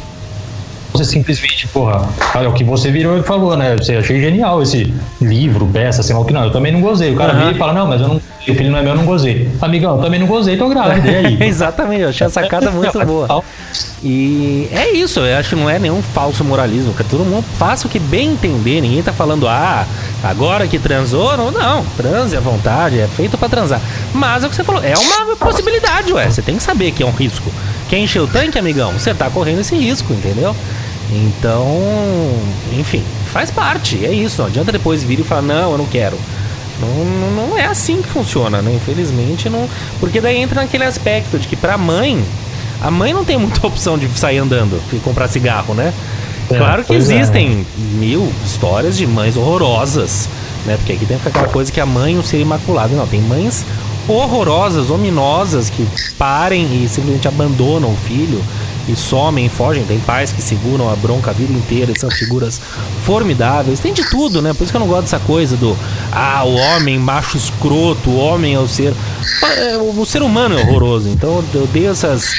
Speaker 3: você simplesmente, o que você virou e falou, né? Você achei genial esse livro, peça, sei lá o que não. Eu também não gozei. O cara vira e fala, não, mas o filho não é meu, eu não gozei. Amigão, eu também não gozei, tô grávida, e aí?
Speaker 1: Exatamente, eu achei a sacada muito boa. E é isso, eu acho que não é nenhum falso moralismo, que todo mundo faça o que bem entender, ninguém tá falando, agora que transou, não, transe à vontade, é feito pra transar. Mas é o que você falou, é uma possibilidade, você tem que saber que é um risco. Quer encher o tanque, amigão? Você tá correndo esse risco, entendeu? Então, enfim, faz parte, é isso, não adianta depois vir e falar, não, eu não quero. Não é assim que funciona, né? Infelizmente não. Porque daí entra naquele aspecto de que pra mãe, a mãe não tem muita opção de sair andando e comprar cigarro, né? Claro que existem 1000 histórias de mães horrorosas, né? Porque aqui tem aquela coisa que a mãe é um ser imaculado. Não, tem mães horrorosas, ominosas, que parem e simplesmente abandonam o filho e somem e fogem. Tem pais que seguram a bronca a vida inteira e são figuras formidáveis. Tem de tudo, né? Por isso que eu não gosto dessa coisa do o homem macho escroto, o homem é o ser... O ser humano é horroroso. Então eu odeio essas...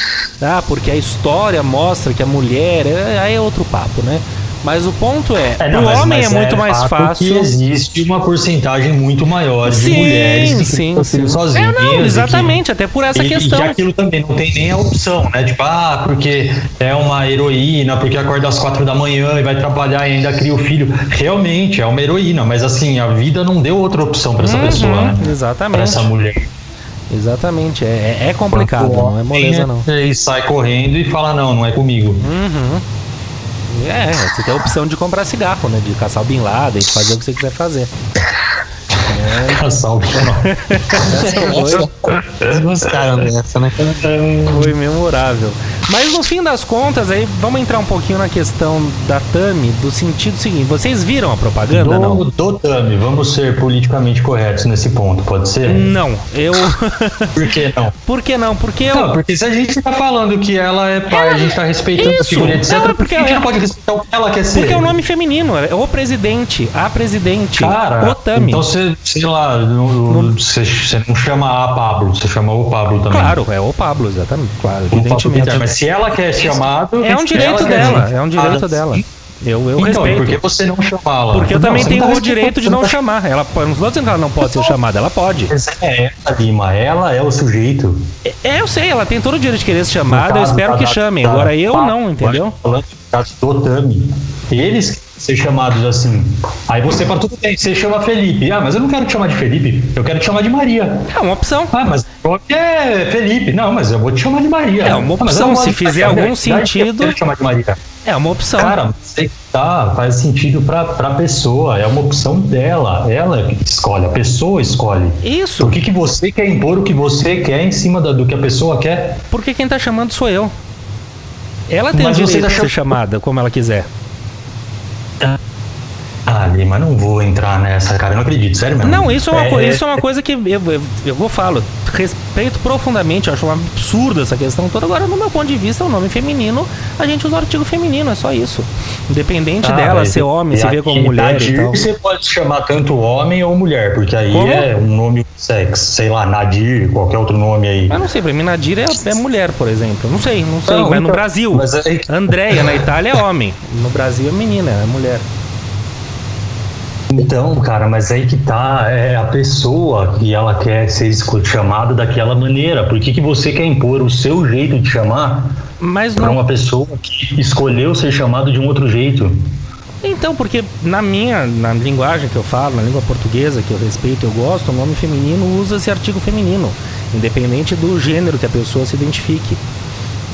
Speaker 1: porque a história mostra que a mulher... Aí é outro papo, né? Mas o ponto
Speaker 3: não,
Speaker 1: o homem
Speaker 3: mas
Speaker 1: é muito mais fácil.
Speaker 3: Que existe uma porcentagem muito maior de
Speaker 1: sim,
Speaker 3: mulheres que
Speaker 1: sim, sim.
Speaker 3: sozinhas.
Speaker 1: Não, exatamente, até por essa questão.
Speaker 3: E aquilo também não tem nem a opção, né? Tipo, porque é uma heroína, porque acorda às 4 da manhã e vai trabalhar e ainda cria o filho. Realmente, é uma heroína, mas assim, a vida não deu outra opção pra essa pessoa, né?
Speaker 1: Exatamente.
Speaker 3: Pra essa mulher.
Speaker 1: Exatamente, é complicado, não é moleza não.
Speaker 3: E sai correndo e fala, não é comigo.
Speaker 1: Você tem a opção de comprar cigarro, né? De caçar o Bin Laden, de fazer o que você quiser fazer.
Speaker 3: Caçar o Bin Laden.
Speaker 2: Eles gostaram dessa, né?
Speaker 1: Foi memorável. Mas no fim das contas, aí vamos entrar um pouquinho na questão da Tami, do sentido seguinte. Vocês viram a propaganda, não?
Speaker 3: Do Tami, vamos ser politicamente corretos nesse ponto, pode ser?
Speaker 1: Não,
Speaker 3: Por que não?
Speaker 1: Por que não? Porque
Speaker 3: porque se a gente tá falando que ela é pai, a gente tá respeitando a figura, etc,
Speaker 1: porque
Speaker 3: a gente não pode respeitar o que ela quer ser?
Speaker 1: Porque é o nome feminino, é o presidente, a presidente,
Speaker 3: cara,
Speaker 1: o Tami.
Speaker 3: Então você, sei lá, você não chama a Pablo, você chama o Pablo também.
Speaker 1: Claro, é o Pablo, exatamente, claro, evidentemente.
Speaker 3: Mas se ela quer ser chamado...
Speaker 1: É um direito dela, é um direito dela. Eu
Speaker 3: então,
Speaker 1: respeito.
Speaker 3: Por que você não chamá-la?
Speaker 1: Porque eu também tenho o direito de não chamar. Ela, não estou dizendo que ela não pode ser chamada, ela pode.
Speaker 3: Lima, ela é o sujeito.
Speaker 1: Eu sei, ela tem todo o direito de querer ser chamada, eu espero que chamem. Agora eu não, entendeu?
Speaker 3: Falando do caso do Tami, eles ser chamados assim. Aí você fala, tudo bem, você chama Felipe. Mas eu não quero te chamar de Felipe, eu quero te chamar de Maria.
Speaker 1: É uma opção.
Speaker 3: Mas o nome é Felipe. Não, mas eu vou te chamar de Maria.
Speaker 1: É uma opção, se fizer algum sentido.
Speaker 3: Eu quero te chamar de Maria.
Speaker 1: É uma opção.
Speaker 3: Cara, faz sentido pra pessoa, é uma opção dela, ela que escolhe, a pessoa escolhe.
Speaker 1: Isso.
Speaker 3: Por que você quer impor o que você quer em cima do que a pessoa quer?
Speaker 1: Porque quem tá chamando sou eu. Ela tem o direito de ser chamada como ela quiser.
Speaker 3: Lima, não vou entrar nessa, cara, eu não acredito, sério mesmo.
Speaker 1: Não, isso é uma coisa que eu vou falo, respeito profundamente, eu acho um absurdo essa questão toda. Agora, no meu ponto de vista, o nome feminino, a gente usa o artigo feminino, é só isso. Independente dela ser homem, se ver como mulher e tal.
Speaker 3: Você pode chamar tanto homem ou mulher, porque aí é um nome sexo, sei lá, Nadir, qualquer outro nome aí.
Speaker 1: Mas não sei, pra mim Nadir é mulher, por exemplo. Não sei, mas no Brasil, Andréia na Itália é homem, no Brasil é menina, é mulher.
Speaker 3: Então, cara, mas aí que tá, é a pessoa que ela quer ser chamada daquela maneira. Por que você quer impor o seu jeito de chamar para uma pessoa que escolheu ser chamado de um outro jeito?
Speaker 1: Então, porque na linguagem que eu falo, na língua portuguesa que eu respeito, eu gosto, o nome feminino usa esse artigo feminino, independente do gênero que a pessoa se identifique.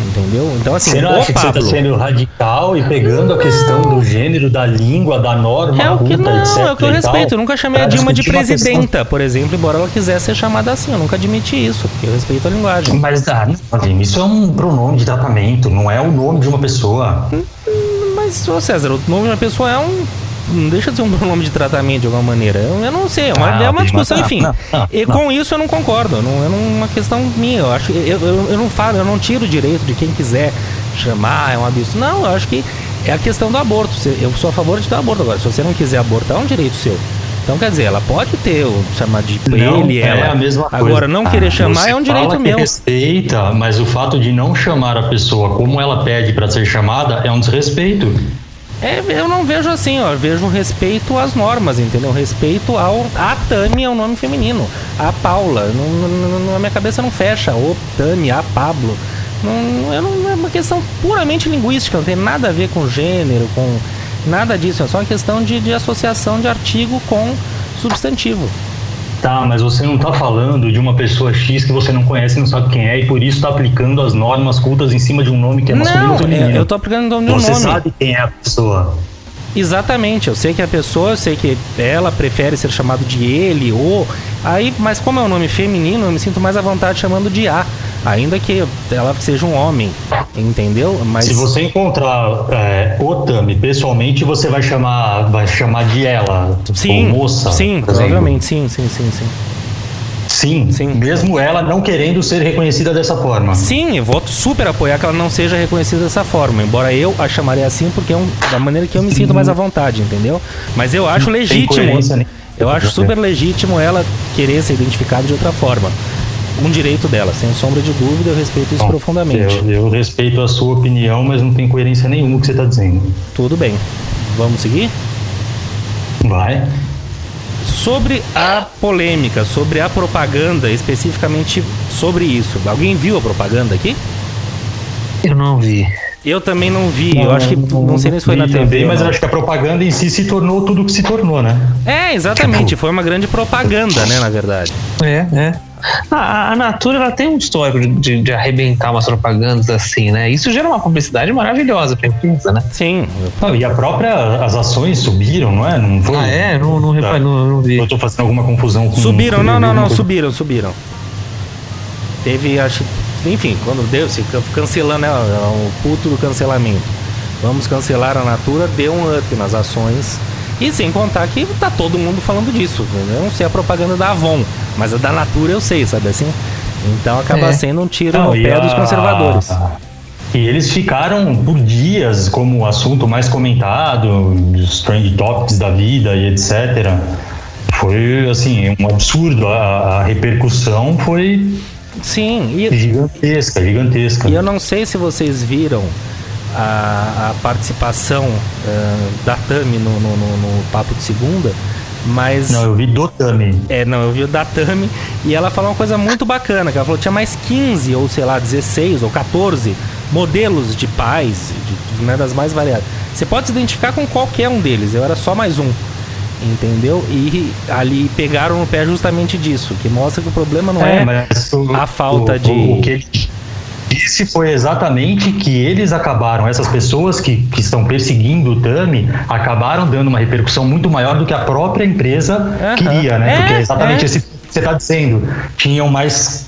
Speaker 1: Entendeu? Então, assim,
Speaker 3: você não acha que você está sendo radical e pegando a questão do gênero, da língua, da norma,
Speaker 1: é o que eu respeito. Eu nunca chamei a Dilma de presidenta, por exemplo, embora ela quisesse ser chamada assim. Eu nunca admiti isso, porque eu respeito a linguagem.
Speaker 3: Mas, isso é um pronome de tratamento, não é o nome de uma pessoa.
Speaker 1: Mas, César, o nome de uma pessoa não deixa de ser um pronome de tratamento de alguma maneira. Eu não sei, é uma discussão, enfim. E com isso eu não concordo, é uma questão minha. Eu acho, eu não falo, eu não tiro o direito de quem quiser chamar, é um absurdo. Não, eu acho que é a questão do aborto. Eu sou a favor de ter aborto agora. Se você não quiser abortar, é um direito seu. Então, quer dizer, ela pode ter chamar de ele, ela.
Speaker 3: É a mesma coisa.
Speaker 1: Agora, não querer chamar é um direito meu.
Speaker 3: Respeita, mas o fato de não chamar a pessoa como ela pede para ser chamada é um desrespeito.
Speaker 1: Eu não vejo assim, eu vejo um respeito às normas, entendeu? Respeito a Tami é um nome feminino, a Paula, na minha cabeça não fecha, o Tami, a Pablo, é uma questão puramente linguística, não tem nada a ver com gênero, com nada disso, é só uma questão de associação de artigo com substantivo.
Speaker 3: Tá, mas você não tá falando de uma pessoa X que você não conhece e não sabe quem é e por isso tá aplicando as normas cultas em cima de um nome que é masculino ou feminino.
Speaker 1: Eu tô aplicando o nome de um nome.
Speaker 3: Você sabe quem é a pessoa.
Speaker 1: Exatamente, eu sei que a pessoa, eu sei que ela prefere ser chamado de ele ou... mas como é um nome feminino, eu me sinto mais à vontade chamando de A, ainda que ela seja um homem, entendeu? Mas...
Speaker 3: Se você encontrar o Tami pessoalmente, você vai chamar de ela,
Speaker 1: sim,
Speaker 3: ou moça.
Speaker 1: Sim, provavelmente, sim.
Speaker 3: Sim, mesmo ela não querendo ser reconhecida dessa forma.
Speaker 1: Sim, eu vou super apoiar que ela não seja reconhecida dessa forma, embora eu a chamaria assim porque é da maneira que eu me sinto mais à vontade, entendeu? Mas eu acho legítimo, eu acho super legítimo ela querer ser identificada de outra forma. Um direito dela, sem sombra de dúvida, eu respeito isso profundamente.
Speaker 3: Eu respeito a sua opinião, mas não tem coerência nenhuma o que você está dizendo.
Speaker 1: Tudo bem. Vamos seguir?
Speaker 3: Vai.
Speaker 1: Sobre a polêmica, sobre a propaganda, especificamente sobre isso. Alguém viu a propaganda aqui?
Speaker 2: Eu não vi.
Speaker 1: Eu também não vi, eu acho que, não sei nem se foi na TV.
Speaker 3: Também, mas eu acho que a propaganda em si se tornou tudo o que se tornou, né?
Speaker 1: Exatamente, foi uma grande propaganda, né, na verdade.
Speaker 2: A Natura, ela tem um histórico de arrebentar umas propagandas assim, né? Isso gera uma publicidade maravilhosa pra empresa, né?
Speaker 1: Sim.
Speaker 3: E as ações subiram, não é? Não foi?
Speaker 2: Não vi.
Speaker 3: Eu tô fazendo alguma confusão com...
Speaker 1: Subiram, subiram. Teve, acho... Enfim, quando deu, se cancelando, né, o puto do cancelamento. Vamos cancelar a Natura, deu um up nas ações. E sem contar que tá todo mundo falando disso. Eu não sei a propaganda da Avon, mas a da Natura eu sei, sabe assim? Então acaba sendo um tiro no pé dos conservadores.
Speaker 3: E eles ficaram por dias como o assunto mais comentado, os trend topics da vida e etc. Foi, assim, um absurdo. A repercussão foi...
Speaker 1: Sim,
Speaker 3: gigantesca.
Speaker 1: E eu não sei se vocês viram a participação da Tami no Papo de Segunda, mas...
Speaker 3: Não, eu vi do Tami.
Speaker 1: Eu vi o da Tami, e ela falou uma coisa muito bacana, que ela falou que tinha mais 15, ou sei lá, 16 ou 14 modelos de pais, né, das mais variadas. Você pode se identificar com qualquer um deles, eu era só mais um. Entendeu? E ali pegaram no pé justamente disso, que mostra que o problema não é a falta de...
Speaker 3: O que ele disse foi exatamente que eles acabaram, essas pessoas que estão perseguindo o Tami, acabaram dando uma repercussão muito maior do que a própria empresa queria, né? Porque é exatamente esse que você está dizendo. Tinham mais,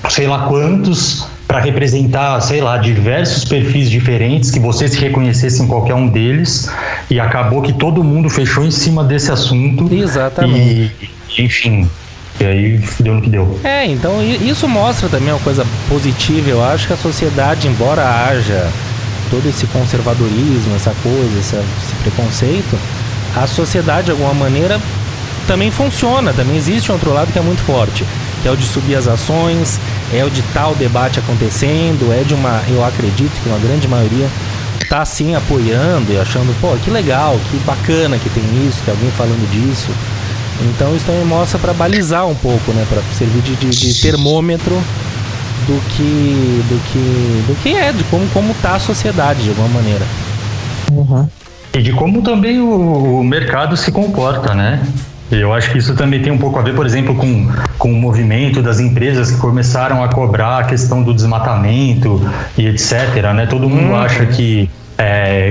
Speaker 3: sei lá quantos, para representar, sei lá, diversos perfis diferentes, que você se reconhecesse em qualquer um deles, e acabou que todo mundo fechou em cima desse assunto.
Speaker 1: Exatamente.
Speaker 3: E enfim, e aí deu no que deu.
Speaker 1: Então isso mostra também uma coisa positiva. Eu acho que a sociedade, embora haja todo esse conservadorismo, essa coisa, esse preconceito, a sociedade de alguma maneira também funciona, também existe um outro lado que é muito forte, que é o de subir as ações, é o de tal debate acontecendo, eu acredito que uma grande maioria tá sim apoiando e achando, que legal, que bacana que tem isso, que alguém falando disso. Então isso também mostra para balizar um pouco, né, para servir de termômetro do que como tá a sociedade de alguma maneira.
Speaker 3: E de como também o mercado se comporta, né? Eu acho que isso também tem um pouco a ver, por exemplo, com o movimento das empresas que começaram a cobrar a questão do desmatamento e etc, né? Todo mundo acha que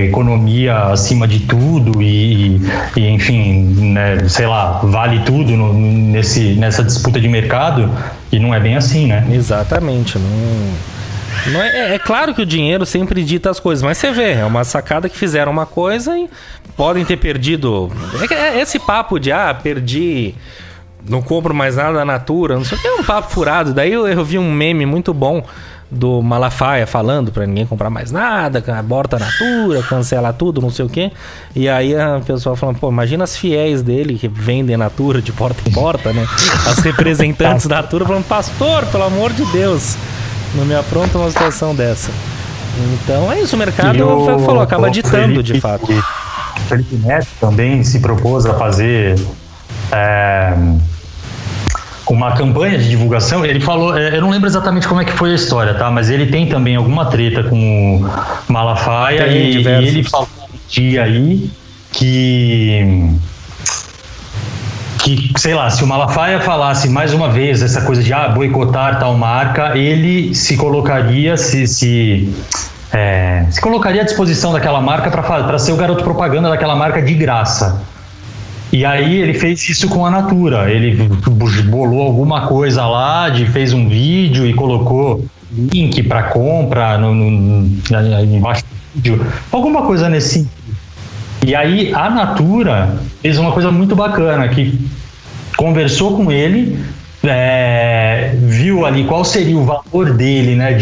Speaker 3: economia acima de tudo e enfim, né, sei lá, vale tudo nessa disputa de mercado, e não é bem assim, né?
Speaker 1: Exatamente. Não é claro que o dinheiro sempre dita as coisas, mas você vê, é uma sacada que fizeram uma coisa e podem ter perdido. Esse papo de perdi, não compro mais nada da Natura, não sei o que, é um papo furado. Daí eu vi um meme muito bom do Malafaia falando pra ninguém comprar mais nada, aborta a Natura, cancela tudo, não sei o que. E aí a pessoa falando, imagina as fiéis dele que vendem Natura de porta em porta, né? As representantes da Natura falando, pastor, pelo amor de Deus, não me apronta uma situação dessa. Então é isso, o mercado acaba ditando de fato.
Speaker 3: O Felipe Neto também se propôs a fazer uma campanha de divulgação. Ele falou, eu não lembro exatamente como é que foi a história, tá? Mas ele tem também alguma treta com o Malafaia e ele falou um dia aí que, sei lá, se o Malafaia falasse mais uma vez essa coisa de boicotar tal marca, ele se colocaria se colocaria à disposição daquela marca para ser o garoto propaganda daquela marca de graça. E aí ele fez isso com a Natura, ele bolou alguma coisa lá, fez um vídeo e colocou link para compra embaixo do vídeo, alguma coisa nesse sentido. E aí a Natura fez uma coisa muito bacana, que conversou com ele, viu ali qual seria o valor dele, né,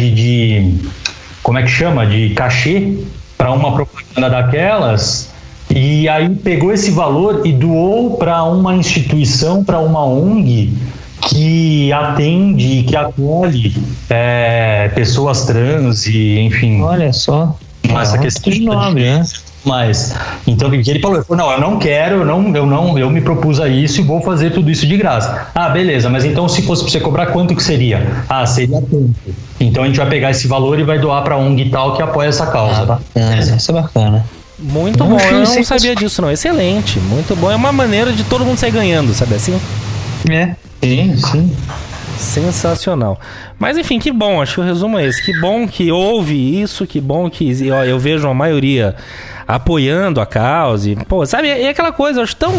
Speaker 3: como é que chama? De cachê para uma propaganda daquelas, e aí pegou esse valor e doou para uma instituição, para uma ONG que atende, que acolhe pessoas trans e, enfim...
Speaker 2: Olha só,
Speaker 3: essa questão
Speaker 2: de nobre, né?
Speaker 3: mais. Então, ele falou, não, eu não quero, eu me propus a isso e vou fazer tudo isso de graça. Ah, beleza, mas então se fosse pra você cobrar, quanto que seria? Ah, seria tanto. Então a gente vai pegar esse valor e vai doar pra ONG e tal que apoia essa causa.
Speaker 2: Bacana, isso é bacana.
Speaker 1: Muito bom, eu não sabia disso não, excelente, muito bom, é uma maneira de todo mundo sair ganhando, sabe assim?
Speaker 3: Sim.
Speaker 1: Sensacional. Mas enfim, que bom, acho que o resumo é esse. Que bom que houve isso, que bom que eu vejo a maioria apoiando a causa. E, pô, sabe, é aquela coisa, eu acho tão...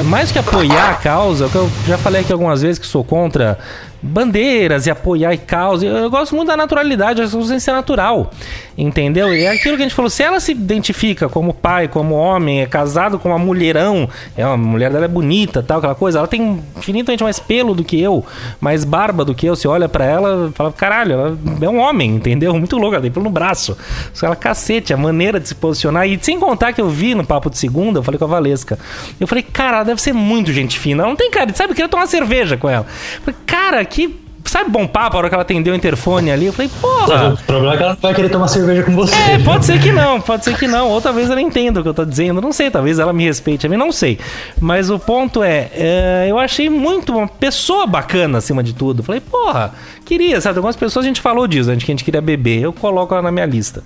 Speaker 1: mais que apoiar a causa, que eu já falei aqui algumas vezes que sou contra bandeiras e apoiar e causa. Eu gosto muito da naturalidade, as coisas têm que ser natural, entendeu? E é aquilo que a gente falou, se ela se identifica como pai, como homem, é casado com uma mulherão, a mulher dela é bonita, tal, aquela coisa, ela tem infinitamente mais pelo do que eu, mais barba do que eu, você olha pra ela e fala, caralho, ela é um homem, entendeu? Muito louco, ela tem pelo no braço. Você fala, cacete, a maneira de se posicionar, e sem contar que eu vi no Papo de Segunda, eu falei com a Valesca, eu falei, cara, ela deve ser muito gente fina, ela não tem cara, sabe, eu queria tomar cerveja com ela. Eu falei, cara, que... Sabe, bom papo, a hora que ela atendeu o interfone ali, eu falei, porra...
Speaker 3: O problema é que ela não vai querer tomar cerveja com você.
Speaker 1: Pode ser que não. Outra vez ela entenda o que eu tô dizendo, não sei, talvez ela me respeite a mim, não sei. Mas o ponto eu achei muito uma pessoa bacana acima de tudo. Eu falei, porra, queria, sabe, algumas pessoas a gente falou disso, que a gente queria beber, eu coloco ela na minha lista.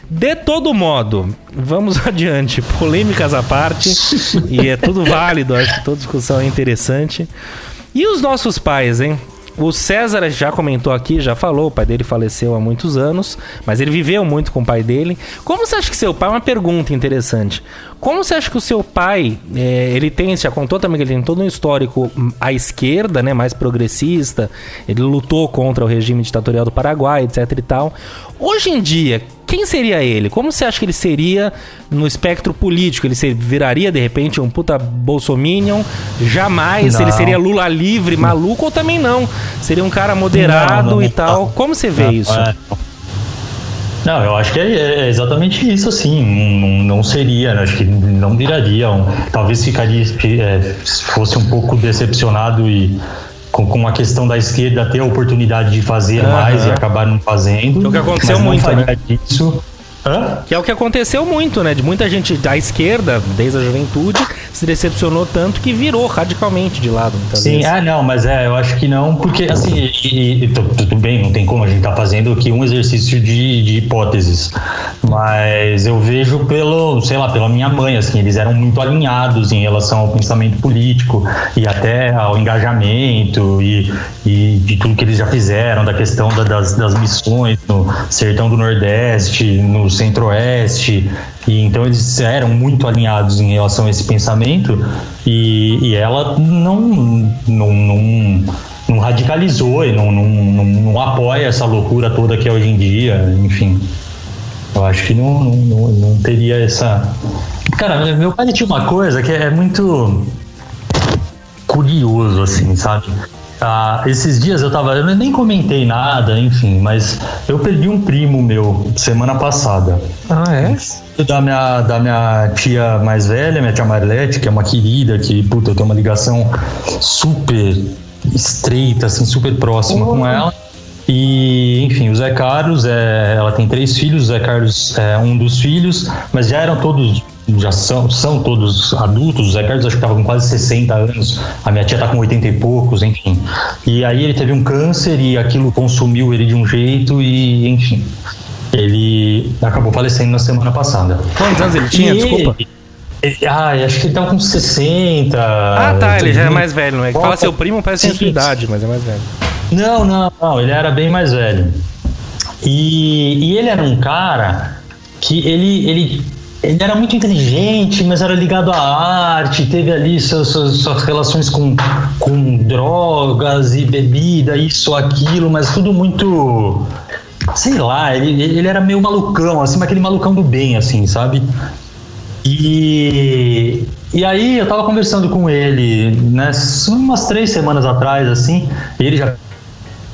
Speaker 1: De todo modo, vamos adiante, polêmicas à parte, e é tudo válido, acho que toda discussão é interessante. E os nossos pais, hein? O César já comentou aqui, já falou, o pai dele faleceu há muitos anos, mas ele viveu muito com o pai dele. Como você acha que seu pai... Uma pergunta interessante. Como você acha que o seu pai, ele tem, já contou também que ele tem todo um histórico à esquerda, né, mais progressista, ele lutou contra o regime ditatorial do Paraguai, etc e tal. Hoje em dia, quem seria ele? Como você acha que ele seria no espectro político? Ele viraria, de repente, um puta bolsominion? Jamais.
Speaker 3: Não.
Speaker 1: Ele seria Lula livre, maluco, ou também não? Seria um cara moderado não, e tal? Como você vê isso?
Speaker 3: Não, eu acho que é exatamente isso, assim. Não seria, acho que não viraria. Talvez ficaria, fosse um pouco decepcionado e com a questão da esquerda ter a oportunidade de fazer mais e acabar não fazendo.
Speaker 1: O que aconteceu muito, né?
Speaker 3: Disso.
Speaker 1: Que é o que aconteceu muito, né? De muita gente da esquerda, desde a juventude, se decepcionou tanto que virou radicalmente de lado, muitas vezes.
Speaker 3: Sim, não, mas eu acho que não, porque assim, tudo bem, não tem como, a gente tá fazendo aqui um exercício de hipóteses, mas eu vejo pela minha mãe, assim, eles eram muito alinhados em relação ao pensamento político e até ao engajamento e de tudo que eles já fizeram, da questão das missões no Sertão do Nordeste, no Centro-Oeste, e então eles eram muito alinhados em relação a esse pensamento e ela não radicalizou e não apoia essa loucura toda que é hoje em dia, enfim. Eu acho que não teria essa... Cara, meu pai tinha uma coisa que é muito curioso, assim, sabe? Esses dias eu nem comentei nada, enfim, mas eu perdi um primo meu semana passada. Da minha tia mais velha, minha tia Marlete, que é uma querida, que, puta, eu tenho uma ligação super estreita, assim, super próxima com ela. E, enfim, o Zé Carlos, ela tem 3 filhos, o Zé Carlos é um dos filhos, mas já são todos adultos. O Zé Carlos acho que estava com quase 60 anos, a minha tia está com 80 e poucos, enfim. E aí ele teve um câncer e aquilo consumiu ele de um jeito e, enfim, ele acabou falecendo na semana passada.
Speaker 1: Quantos anos ele tinha? Desculpa.
Speaker 3: Acho que ele estava com 60.
Speaker 1: Ele já é mais velho, não é? Fala seu primo, parece que tem sua idade, mas é mais velho.
Speaker 3: Não, ele era bem mais velho. E ele era um cara que ele era muito inteligente, mas era ligado à arte, teve ali suas relações com drogas e bebida, isso, aquilo, mas tudo muito... Sei lá, ele era meio malucão, assim, mas aquele malucão do bem, assim, sabe? E aí eu tava conversando com ele, né, umas 3 semanas atrás, assim, e ele já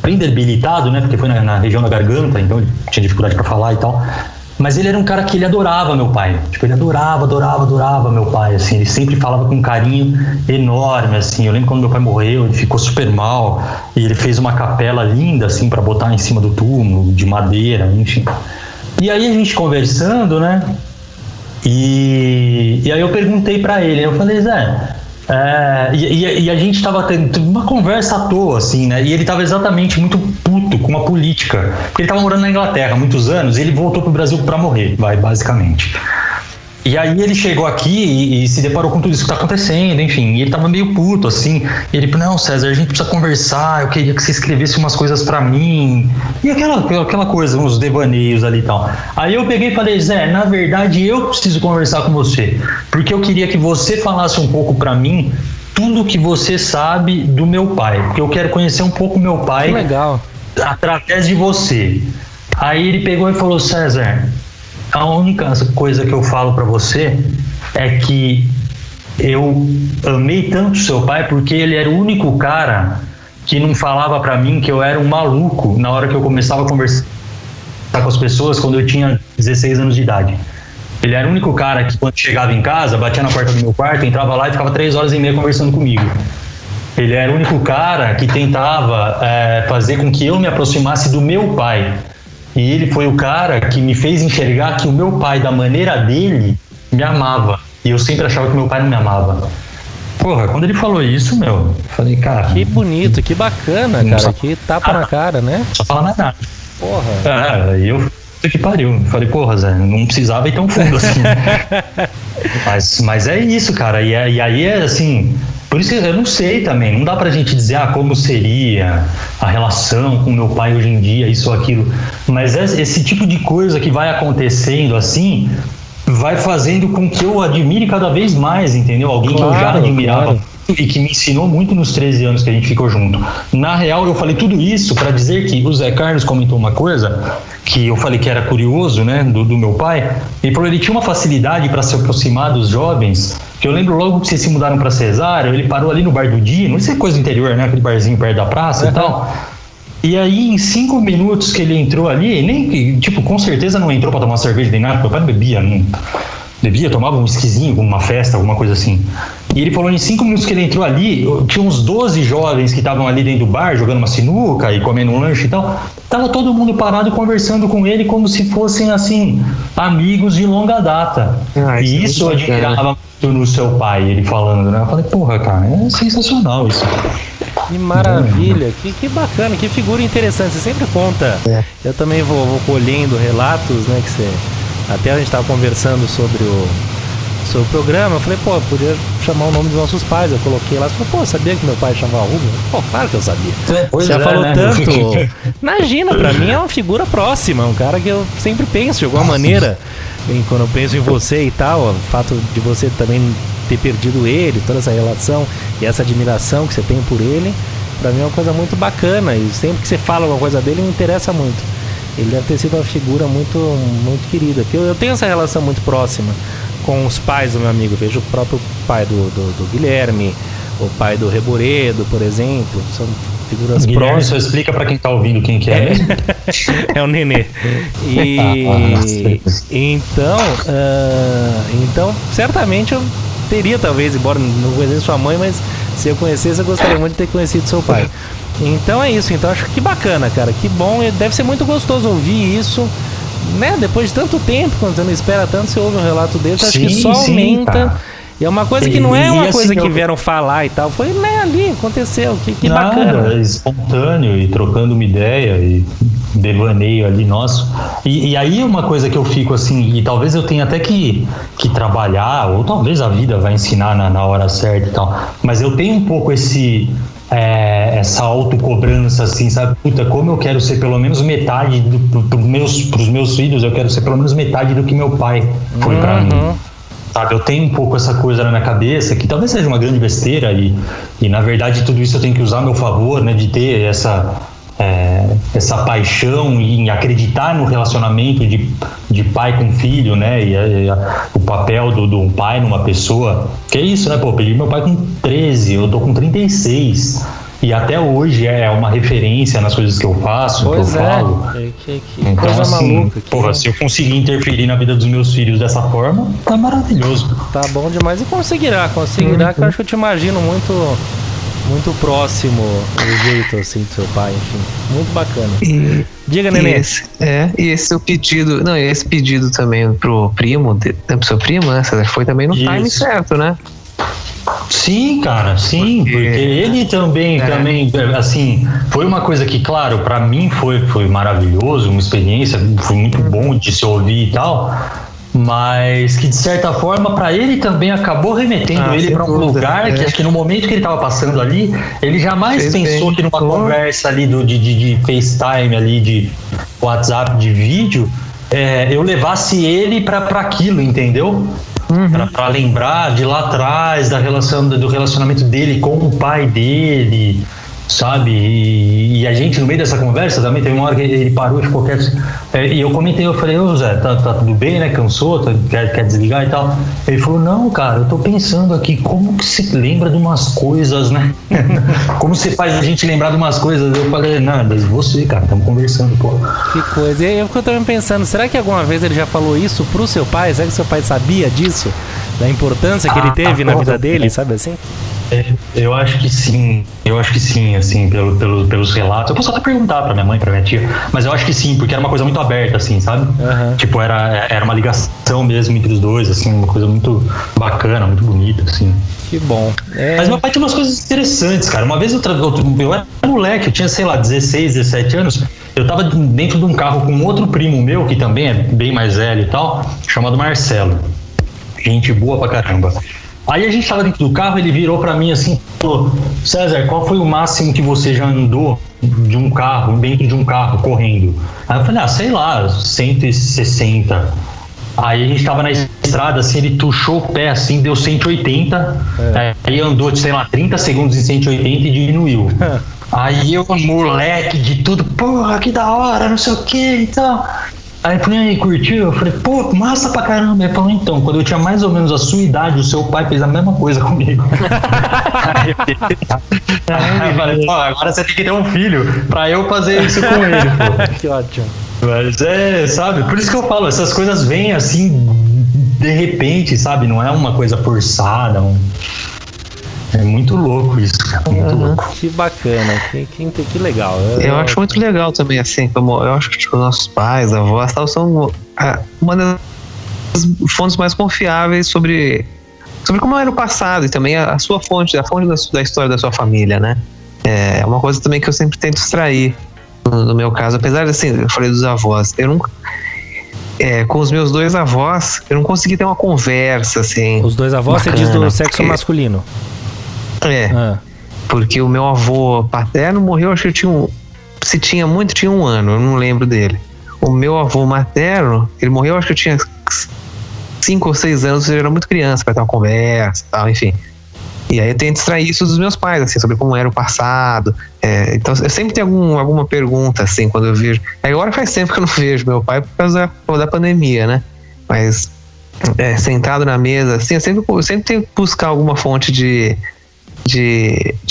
Speaker 3: bem debilitado, né, porque foi na região da garganta, então ele tinha dificuldade pra falar e tal. Mas ele era um cara que ele adorava meu pai. Tipo, ele adorava meu pai, assim. Ele sempre falava com um carinho enorme, assim. Eu lembro quando meu pai morreu, ele ficou super mal. E ele fez uma capela linda, assim, pra botar em cima do túmulo, de madeira, enfim. E aí a gente conversando, né? E aí eu perguntei pra ele, eu falei, Zé, e a gente tava tendo uma conversa à toa, assim, né? E ele tava exatamente muito puto com a política, porque ele tava morando na Inglaterra há muitos anos e ele voltou pro Brasil pra morrer, basicamente. E aí ele chegou aqui e se deparou com tudo isso que tá acontecendo, enfim, e ele tava meio puto, assim. E ele falou, não, César, a gente precisa conversar, eu queria que você escrevesse umas coisas pra mim. E aquela coisa, uns devaneios ali e tal. Aí eu peguei e falei, Zé, na verdade eu preciso conversar com você, porque eu queria que você falasse um pouco pra mim tudo que você sabe do meu pai, porque eu quero conhecer um pouco meu pai.
Speaker 1: Que legal.
Speaker 3: Através de você. Aí ele pegou e falou, César, a única coisa que eu falo pra você é que eu amei tanto seu pai porque ele era o único cara que não falava pra mim que eu era um maluco na hora que eu começava a conversar com as pessoas quando eu tinha 16 anos de idade. Ele era o único cara que quando chegava em casa, batia na porta do meu quarto, entrava lá e ficava 3 horas e meia conversando comigo. Ele era o único cara que tentava fazer com que eu me aproximasse do meu pai. E ele foi o cara que me fez enxergar que o meu pai, da maneira dele, me amava. E eu sempre achava que meu pai não me amava. Porra, quando ele falou isso, eu falei, cara...
Speaker 1: Que bonito, que bacana, cara. Que tapa na cara, né?
Speaker 3: Só falar mais nada.
Speaker 1: Porra.
Speaker 3: Aí eu... que pariu. Falei, porra, Zé, não precisava ir tão fundo assim. mas é isso, cara. E aí é assim... Por isso eu não sei também, não dá pra gente dizer como seria a relação com meu pai hoje em dia, isso ou aquilo, mas esse tipo de coisa que vai acontecendo assim, vai fazendo com que eu admire cada vez mais, entendeu? Alguém claro, que eu já admirava. Claro. E que me ensinou muito nos 13 anos que a gente ficou junto. Na real, eu falei tudo isso para dizer que o Zé Carlos comentou uma coisa que eu falei que era curioso, né, do meu pai. Ele falou que ele tinha uma facilidade para se aproximar dos jovens, que eu lembro logo que vocês se mudaram para Cesário, ele parou ali no bar do Di, não sei se é coisa do interior, né, aquele barzinho perto da praça e tal. E aí, em 5 minutos que ele entrou ali, nem, tipo, com certeza não entrou para tomar cerveja nem nada, porque meu pai não bebia, tomava um esquisinho, uma festa, alguma coisa assim. E ele falou, em 5 minutos que ele entrou ali, tinha uns 12 jovens que estavam ali dentro do bar, jogando uma sinuca e comendo um lanche e tal. Tava todo mundo parado conversando com ele como se fossem, assim, amigos de longa data. E isso eu admirava muito no seu pai, ele falando, né? Eu falei, porra, cara, é sensacional isso.
Speaker 1: Que maravilha, que bacana, que figura interessante. Você sempre conta. Eu também vou colhendo relatos, né, que você... Até a gente estava conversando sobre o programa, eu falei, pô, eu podia chamar o nome dos nossos pais, eu coloquei lá, você falou, pô, sabia que meu pai chamava Rubens? Pô, claro que eu sabia. Você já falou, né? Tanto. Imagina, pra mim é uma figura próxima, um cara que eu sempre penso de alguma maneira, quando eu penso em você e tal, o fato de você também ter perdido ele, toda essa relação e essa admiração que você tem por ele, pra mim é uma coisa muito bacana, e sempre que você fala alguma coisa dele, me interessa muito. Ele deve ter sido uma figura muito, muito querida, porque eu tenho essa relação muito próxima com os pais do meu amigo. Vejo o próprio pai do Guilherme, o pai do Reboredo, por exemplo, são figuras
Speaker 3: Guilherme,
Speaker 1: próximas.
Speaker 3: só explica pra quem tá ouvindo quem que é mesmo.
Speaker 1: É o Nenê. Então, certamente eu teria, talvez, embora não conhecesse sua mãe, mas se eu conhecesse, eu gostaria muito de ter conhecido seu pai. Então é isso, então acho que bacana, cara, que bom, deve ser muito gostoso ouvir isso, né, depois de tanto tempo, quando você não espera tanto, você ouve um relato desse, acho que só aumenta, cara. E é uma coisa que não é uma coisa assim, que vieram falar e tal, foi, né, ali, aconteceu, que bacana.
Speaker 3: Espontâneo, e trocando uma ideia, e devaneio ali nosso, e aí uma coisa que eu fico assim, e talvez eu tenha até que trabalhar, ou talvez a vida vai ensinar na hora certa e tal, mas eu tenho um pouco essa autocobrança, assim, sabe? Puta, como eu quero ser pelo menos metade pros meus filhos, eu quero ser pelo menos metade do que meu pai foi pra mim. Sabe? Eu tenho um pouco essa coisa na minha cabeça, que talvez seja uma grande besteira, e na verdade tudo isso eu tenho que usar a meu favor, né? De ter essa paixão em acreditar no relacionamento de pai com filho, né? E o papel do pai numa pessoa. Que é isso, né? Pô, eu perdi meu pai com 13, eu tô com 36. E até hoje é uma referência nas coisas que eu faço, que eu falo.
Speaker 1: Que
Speaker 3: então,
Speaker 1: coisa
Speaker 3: assim,
Speaker 1: maluca.
Speaker 3: Porra, se eu conseguir interferir na vida dos meus filhos dessa forma, tá maravilhoso.
Speaker 1: Tá bom demais. E conseguirá, que eu acho que eu te imagino muito Muito próximo o jeito, assim, do seu pai, enfim. Muito bacana. Diga, Nenê.
Speaker 2: E esse seu pedido... Não, esse pedido também pro primo, pro seu primo, né? Foi também no time certo, né?
Speaker 3: Sim, cara, sim, porque ele também, assim, foi uma coisa que, claro, pra mim foi maravilhoso, uma experiência, foi muito bom de se ouvir e tal, mas que de certa forma pra ele também acabou remetendo ele pra um lugar que acho que no momento que ele tava passando ali, ele jamais pensou que numa conversa ali de FaceTime ali, de WhatsApp, de vídeo, eu levasse ele pra aquilo, entendeu? Pra lembrar de lá atrás do relacionamento dele com o pai dele, sabe? E a gente no meio dessa conversa também teve uma hora que ele parou e ficou quieto, e eu comentei, eu falei, ô Zé, tá tudo bem, né? Cansou? Quer desligar e tal? Ele falou, não, cara, eu tô pensando aqui, como que se lembra de umas coisas, né? Como você faz a gente lembrar de umas coisas? Eu falei, nada, você, cara, estamos conversando, pô.
Speaker 1: Que coisa. E eu fico também pensando, será que alguma vez ele já falou isso pro seu pai? Será que seu pai sabia disso? Da importância que ele teve na vida dele, sabe assim?
Speaker 3: Eu acho que sim, assim, pelos relatos. Eu posso até perguntar pra minha mãe, pra minha tia, mas eu acho que sim, porque era uma coisa muito aberta, assim, sabe? Tipo, era uma ligação mesmo entre os dois, assim, uma coisa muito bacana, muito bonita, assim.
Speaker 1: Que bom.
Speaker 3: Mas meu pai tinha umas coisas interessantes, cara. Uma vez eu era moleque, eu tinha, sei lá, 16, 17 anos, eu tava dentro de um carro com outro primo meu, que também é bem mais velho e tal, chamado Marcelo. Gente boa pra caramba. Aí a gente tava dentro do carro, ele virou pra mim assim, falou, César, qual foi o máximo que você já andou de um carro, dentro de um carro, correndo? Aí eu falei, sei lá, 160. Aí a gente tava na estrada, assim, ele tuchou o pé, assim, deu 180, aí andou, sei lá, 30 segundos em 180 e diminuiu. Aí eu, moleque de tudo, porra, que da hora, não sei o que e tal. Aí eu falei, aí, curtiu? Eu falei, pô, massa pra caramba. Ele falou, então, quando eu tinha mais ou menos a sua idade, o seu pai fez a mesma coisa comigo. Aí eu falei, pô, agora você tem que ter um filho pra eu fazer isso com ele, pô.
Speaker 1: Que ótimo.
Speaker 3: Mas sabe, por isso que eu falo, essas coisas vêm assim, de repente, sabe? Não é uma coisa forçada, É muito louco isso, cara. Muito louco.
Speaker 1: Que bacana, que legal.
Speaker 2: Eu acho muito legal também, assim, como eu acho que tipo, nossos pais, avós, tal, são uma das fontes mais confiáveis sobre como era o passado e também a sua fonte, a fonte da história da sua família, né? É uma coisa também que eu sempre tento extrair no meu caso, apesar de, assim, eu falei dos avós, eu nunca... com os meus dois avós, eu não consegui ter uma conversa, assim.
Speaker 1: Os dois avós, bacana, você diz do sexo masculino?
Speaker 2: Porque o meu avô paterno morreu, acho que tinha um ano, eu não lembro dele. O meu avô materno, ele morreu, acho que eu tinha 5 ou 6 anos, eu era muito criança para ter uma conversa e tal, enfim. E aí eu tento extrair isso dos meus pais, assim, sobre como era o passado. Então eu sempre tenho alguma pergunta, assim, quando eu vejo. Agora faz tempo que eu não vejo meu pai por causa da pandemia, né? Mas sentado na mesa, assim, eu sempre tenho que buscar alguma fonte de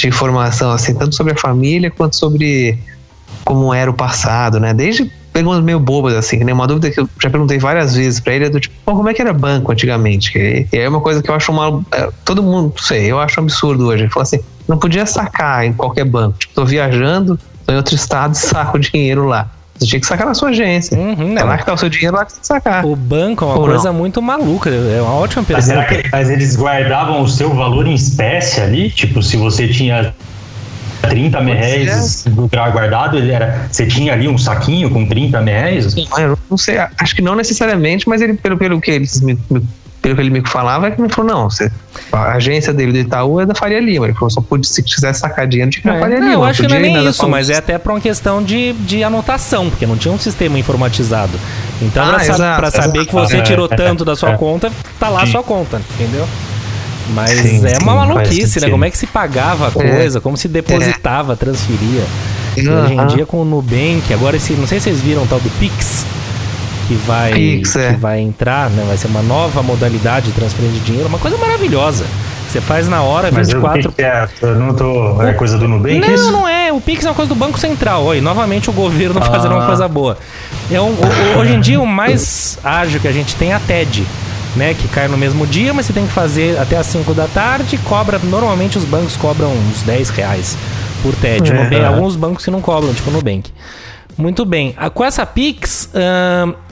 Speaker 2: informação, assim, tanto sobre a família quanto sobre como era o passado, né? Desde perguntas meio bobas, assim, que nem uma dúvida que eu já perguntei várias vezes pra ele, é do tipo, como é que era banco antigamente? E é uma coisa que eu acho todo mundo, não sei, eu acho um absurdo hoje. Ele falou assim, não podia sacar em qualquer banco, tipo, tô viajando, tô em outro estado e saco o dinheiro lá. Você tinha que sacar na sua agência. É lá que tá o seu dinheiro, lá que você tem que sacar.
Speaker 1: O banco é uma coisa muito maluca, é uma ótima pergunta.
Speaker 3: Mas eles guardavam o seu valor em espécie ali? Tipo, se você tinha 30 reais no lugar guardado, você tinha ali um saquinho com 30 reais?
Speaker 2: Eu não sei, acho que não necessariamente, mas ele, pelo que ele me falava, é que ele falou, não, a agência dele do Itaú é da Faria Lima. Ele falou, só podia, se quiser sacar dinheiro, tinha que ir na Faria Lima.
Speaker 1: Eu acho que não é nem isso, mas é até pra uma questão de anotação, porque não tinha um sistema informatizado. Então, pra saber que você tirou tanto da sua conta, tá lá a sua conta, entendeu? Mas uma maluquice, né? Como é que se pagava a coisa, como se depositava, transferia. E hoje em dia com o Nubank, agora não sei se vocês viram o tal do Pix, que vai entrar, né? Vai ser uma nova modalidade de transferência de dinheiro, uma coisa maravilhosa. Você faz na hora, 24...
Speaker 3: Mas eu não tô... É coisa do Nubank?
Speaker 1: Não é. O Pix é uma coisa do Banco Central. E novamente o governo fazendo uma coisa boa. Hoje em dia o mais ágil que a gente tem é a TED. né, que cai no mesmo dia, mas você tem que fazer até as 5 da tarde, normalmente os bancos cobram uns R$10 por TED. Alguns bancos que não cobram, tipo o Nubank. Muito bem. Com essa Pix,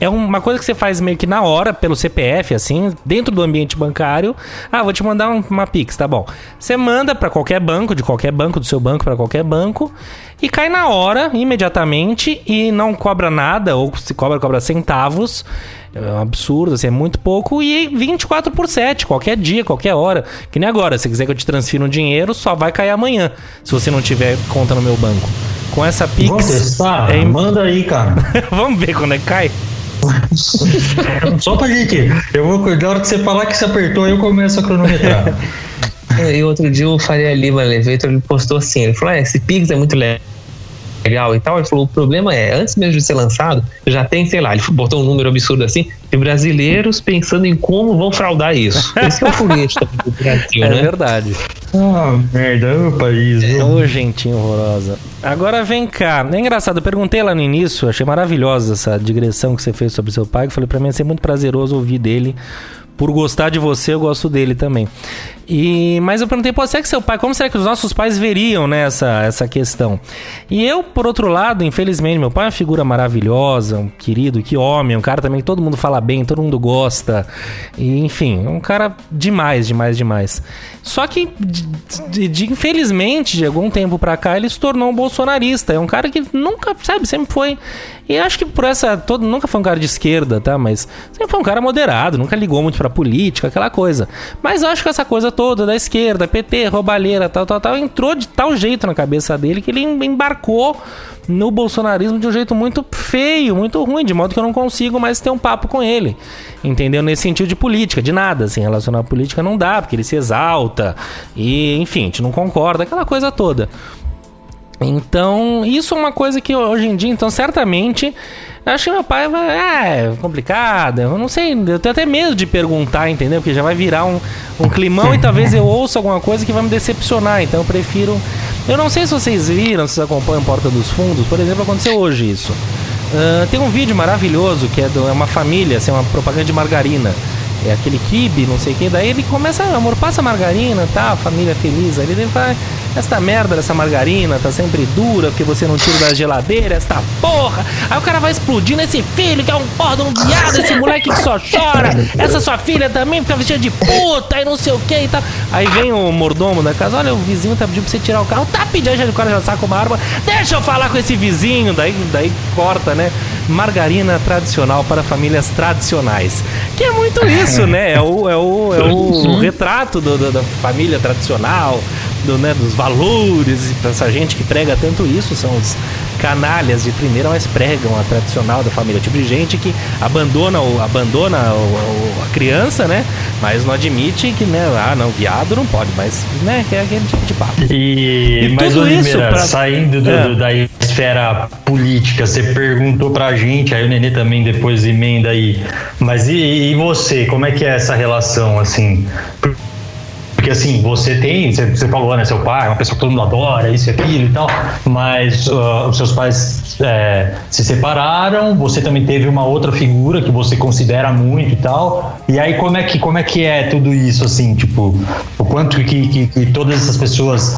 Speaker 1: é uma coisa que você faz meio que na hora, pelo CPF, assim, dentro do ambiente bancário. Vou te mandar uma Pix, tá bom. Você manda para qualquer banco, do seu banco para qualquer banco, e cai na hora, imediatamente, e não cobra nada, ou se cobra centavos. É um absurdo, assim, é muito pouco. E 24/7, qualquer dia, qualquer hora. Que nem agora, se quiser que eu te transfira um dinheiro, só vai cair amanhã, se você não tiver conta no meu banco. Com essa Pix...
Speaker 3: Vamos testar? Manda aí, cara.
Speaker 1: Vamos ver quando é que cai?
Speaker 3: Só pra gente. Na hora que você falar que você apertou, eu começo a cronometrar.
Speaker 2: E outro dia o Faria Lima Levetor, ele postou assim, ele falou, esse Pix é muito legal e tal. Ele falou, o problema é, antes mesmo de ser lançado, já tem, sei lá, ele botou um número absurdo assim, de brasileiros pensando em como vão fraudar isso. Esse é o foguete do Brasil, né?
Speaker 1: É verdade.
Speaker 3: Merda, é o país.
Speaker 1: Ô, gentinho horrorosa. Agora vem cá. É engraçado, eu perguntei lá no início, achei maravilhosa essa digressão que você fez sobre seu pai, que eu falei, pra mim ia ser muito prazeroso ouvir dele. Por gostar de você, eu gosto dele também. Mas eu perguntei, será que seu pai, como será que os nossos pais veriam, né, essa questão? E eu, por outro lado, infelizmente, meu pai é uma figura maravilhosa, um querido, que homem, um cara também que todo mundo fala bem, todo mundo gosta. E, enfim, um cara demais. Só que, infelizmente, de algum tempo pra cá, ele se tornou um bolsonarista. É um cara que nunca, sempre foi... E acho que por nunca foi um cara de esquerda, tá? Mas sempre foi um cara moderado, nunca ligou muito pra política, aquela coisa. Mas eu acho que essa coisa toda da esquerda, PT, roubalheira, tal, entrou de tal jeito na cabeça dele que ele embarcou no bolsonarismo de um jeito muito feio, muito ruim, de modo que eu não consigo mais ter um papo com ele, entendeu? Nesse sentido de política, de nada, assim, relacionar a política não dá, porque ele se exalta e, enfim, a gente não concorda, aquela coisa toda. Então, isso é uma coisa que hoje em dia, então, certamente, acho que meu pai vai... é complicado, eu não sei, eu tenho até medo de perguntar, entendeu? Porque já vai virar um climão e talvez eu ouça alguma coisa que vai me decepcionar, então eu prefiro... Eu não sei se vocês viram, se vocês acompanham Porta dos Fundos, por exemplo, aconteceu hoje isso. Tem um vídeo maravilhoso que é uma família, assim, uma propaganda de margarina. É aquele quibe, não sei o que, daí ele começa, amor, passa margarina, tá, família feliz, aí ele vai, essa merda dessa margarina tá sempre dura, porque você não tira da geladeira, essa porra, aí o cara vai explodindo, esse filho que é um porra de um viado, esse moleque que só chora, essa sua filha também fica vestida de puta, e não sei o que e tal, aí vem o mordomo da casa, olha, o vizinho tá pedindo pra você tirar o carro, tá pedindo, aí o cara já saca uma arma, deixa eu falar com esse vizinho, daí corta, né, margarina tradicional para famílias tradicionais, que é muito isso, né? É o retrato da família tradicional, dos valores, essa gente que prega tanto isso, são os canalhas de primeira, mas pregam a tradicional da família, tipo de gente que abandona a criança, né? Mas não admite que, né? Não, viado não pode, mas, né? Que é aquele tipo de papo.
Speaker 3: Mas, Oliveira, saindo da esfera política, você perguntou pra gente, aí o Nenê também depois emenda aí, mas e você, como é que é essa relação, assim? Porque assim, você falou, né, seu pai é uma pessoa que todo mundo adora, isso e aquilo e tal, mas os seus pais se separaram, você também teve uma outra figura que você considera muito e tal, e aí como é que é tudo isso, assim, tipo, o quanto que todas essas pessoas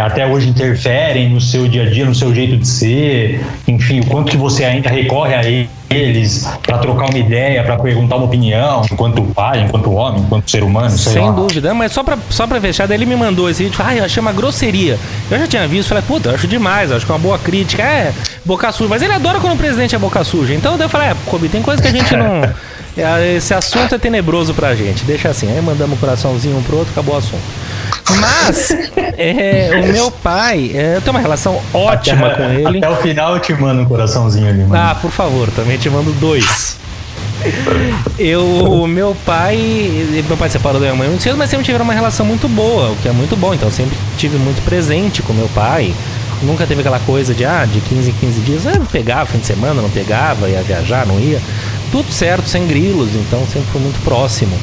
Speaker 3: até hoje interferem no seu dia a dia, no seu jeito de ser, enfim, o quanto que você ainda recorre a eles para trocar uma ideia, para perguntar uma opinião, enquanto pai, enquanto homem, enquanto ser humano, sei lá.
Speaker 1: Sem dúvida, mas só pra fechar, daí ele me mandou esse vídeo, eu achei uma grosseria. Eu já tinha visto, falei, puta, eu acho demais, eu acho que é uma boa crítica, boca suja, mas ele adora quando o presidente é boca suja, então eu falei, Kobe, tem coisa que a gente não... Esse assunto é tenebroso pra gente, deixa assim, aí mandamos um coraçãozinho um pro outro, acabou o assunto. Mas, o meu pai, eu tenho uma relação ótima com ele.
Speaker 3: Até o final eu te mando um coraçãozinho ali, mano.
Speaker 1: Por favor, também te mando 2. Meu pai separou da minha mãe muito cedo, mas sempre tiveram uma relação muito boa, o que é muito bom, então eu sempre tive muito presente com meu pai. Nunca teve aquela coisa de 15 em 15 dias, pegava fim de semana, não pegava, ia viajar, não ia. Tudo certo, sem grilos, então sempre fui muito próximo.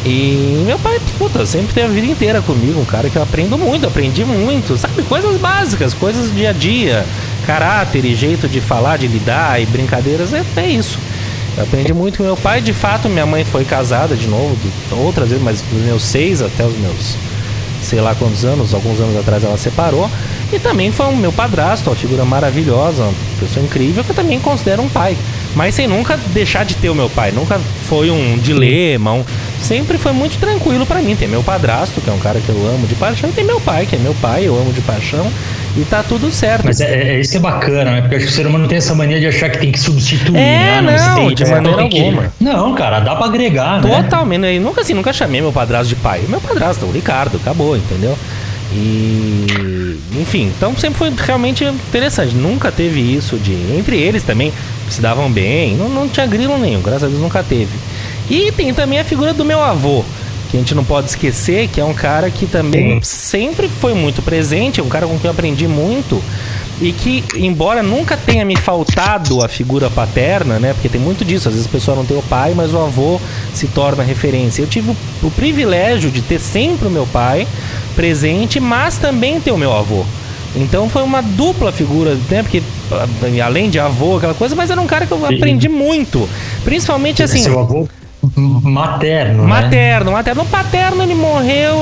Speaker 1: E meu pai, sempre teve a vida inteira comigo, um cara que eu aprendi muito, sabe? Coisas básicas, coisas do dia a dia, caráter e jeito de falar, de lidar e brincadeiras, é isso. Eu aprendi muito com meu pai. De fato, minha mãe foi casada de novo, outras vezes, mas dos meus 6 até os meus sei lá quantos anos, alguns anos atrás ela separou. E também foi o meu padrasto, uma figura maravilhosa, uma pessoa incrível, que eu também considero um pai. Mas sem nunca deixar de ter o meu pai. Nunca foi um dilema, sempre foi muito tranquilo pra mim. Tem meu padrasto, que é um cara que eu amo de paixão, e tem meu pai, que é meu pai, eu amo de paixão. E tá tudo certo.
Speaker 3: Mas isso é bacana, né? Porque acho que o ser humano tem essa mania de achar que tem que substituir, né?
Speaker 1: Não, de maneira alguma.
Speaker 3: Não, cara, dá pra agregar, né?
Speaker 1: Totalmente. Eu nunca chamei meu padrasto de pai. Meu padrasto, o Ricardo, acabou, entendeu? E... enfim, então sempre foi realmente interessante. Nunca teve isso de... entre eles também se davam bem. Não tinha grilo nenhum, graças a Deus nunca teve. E tem também a figura do meu avô, que a gente não pode esquecer, que é um cara que também sempre foi muito presente, é um cara com quem eu aprendi muito, e que, embora nunca tenha me faltado a figura paterna, né, porque tem muito disso, às vezes a pessoa não tem o pai, mas o avô se torna referência. Eu tive o privilégio de ter sempre o meu pai presente, mas também ter o meu avô. Então foi uma dupla figura, né, porque além de avô, aquela coisa, mas era um cara que eu aprendi muito, principalmente assim...
Speaker 3: Seu avô? Materno.
Speaker 1: O paterno ele morreu,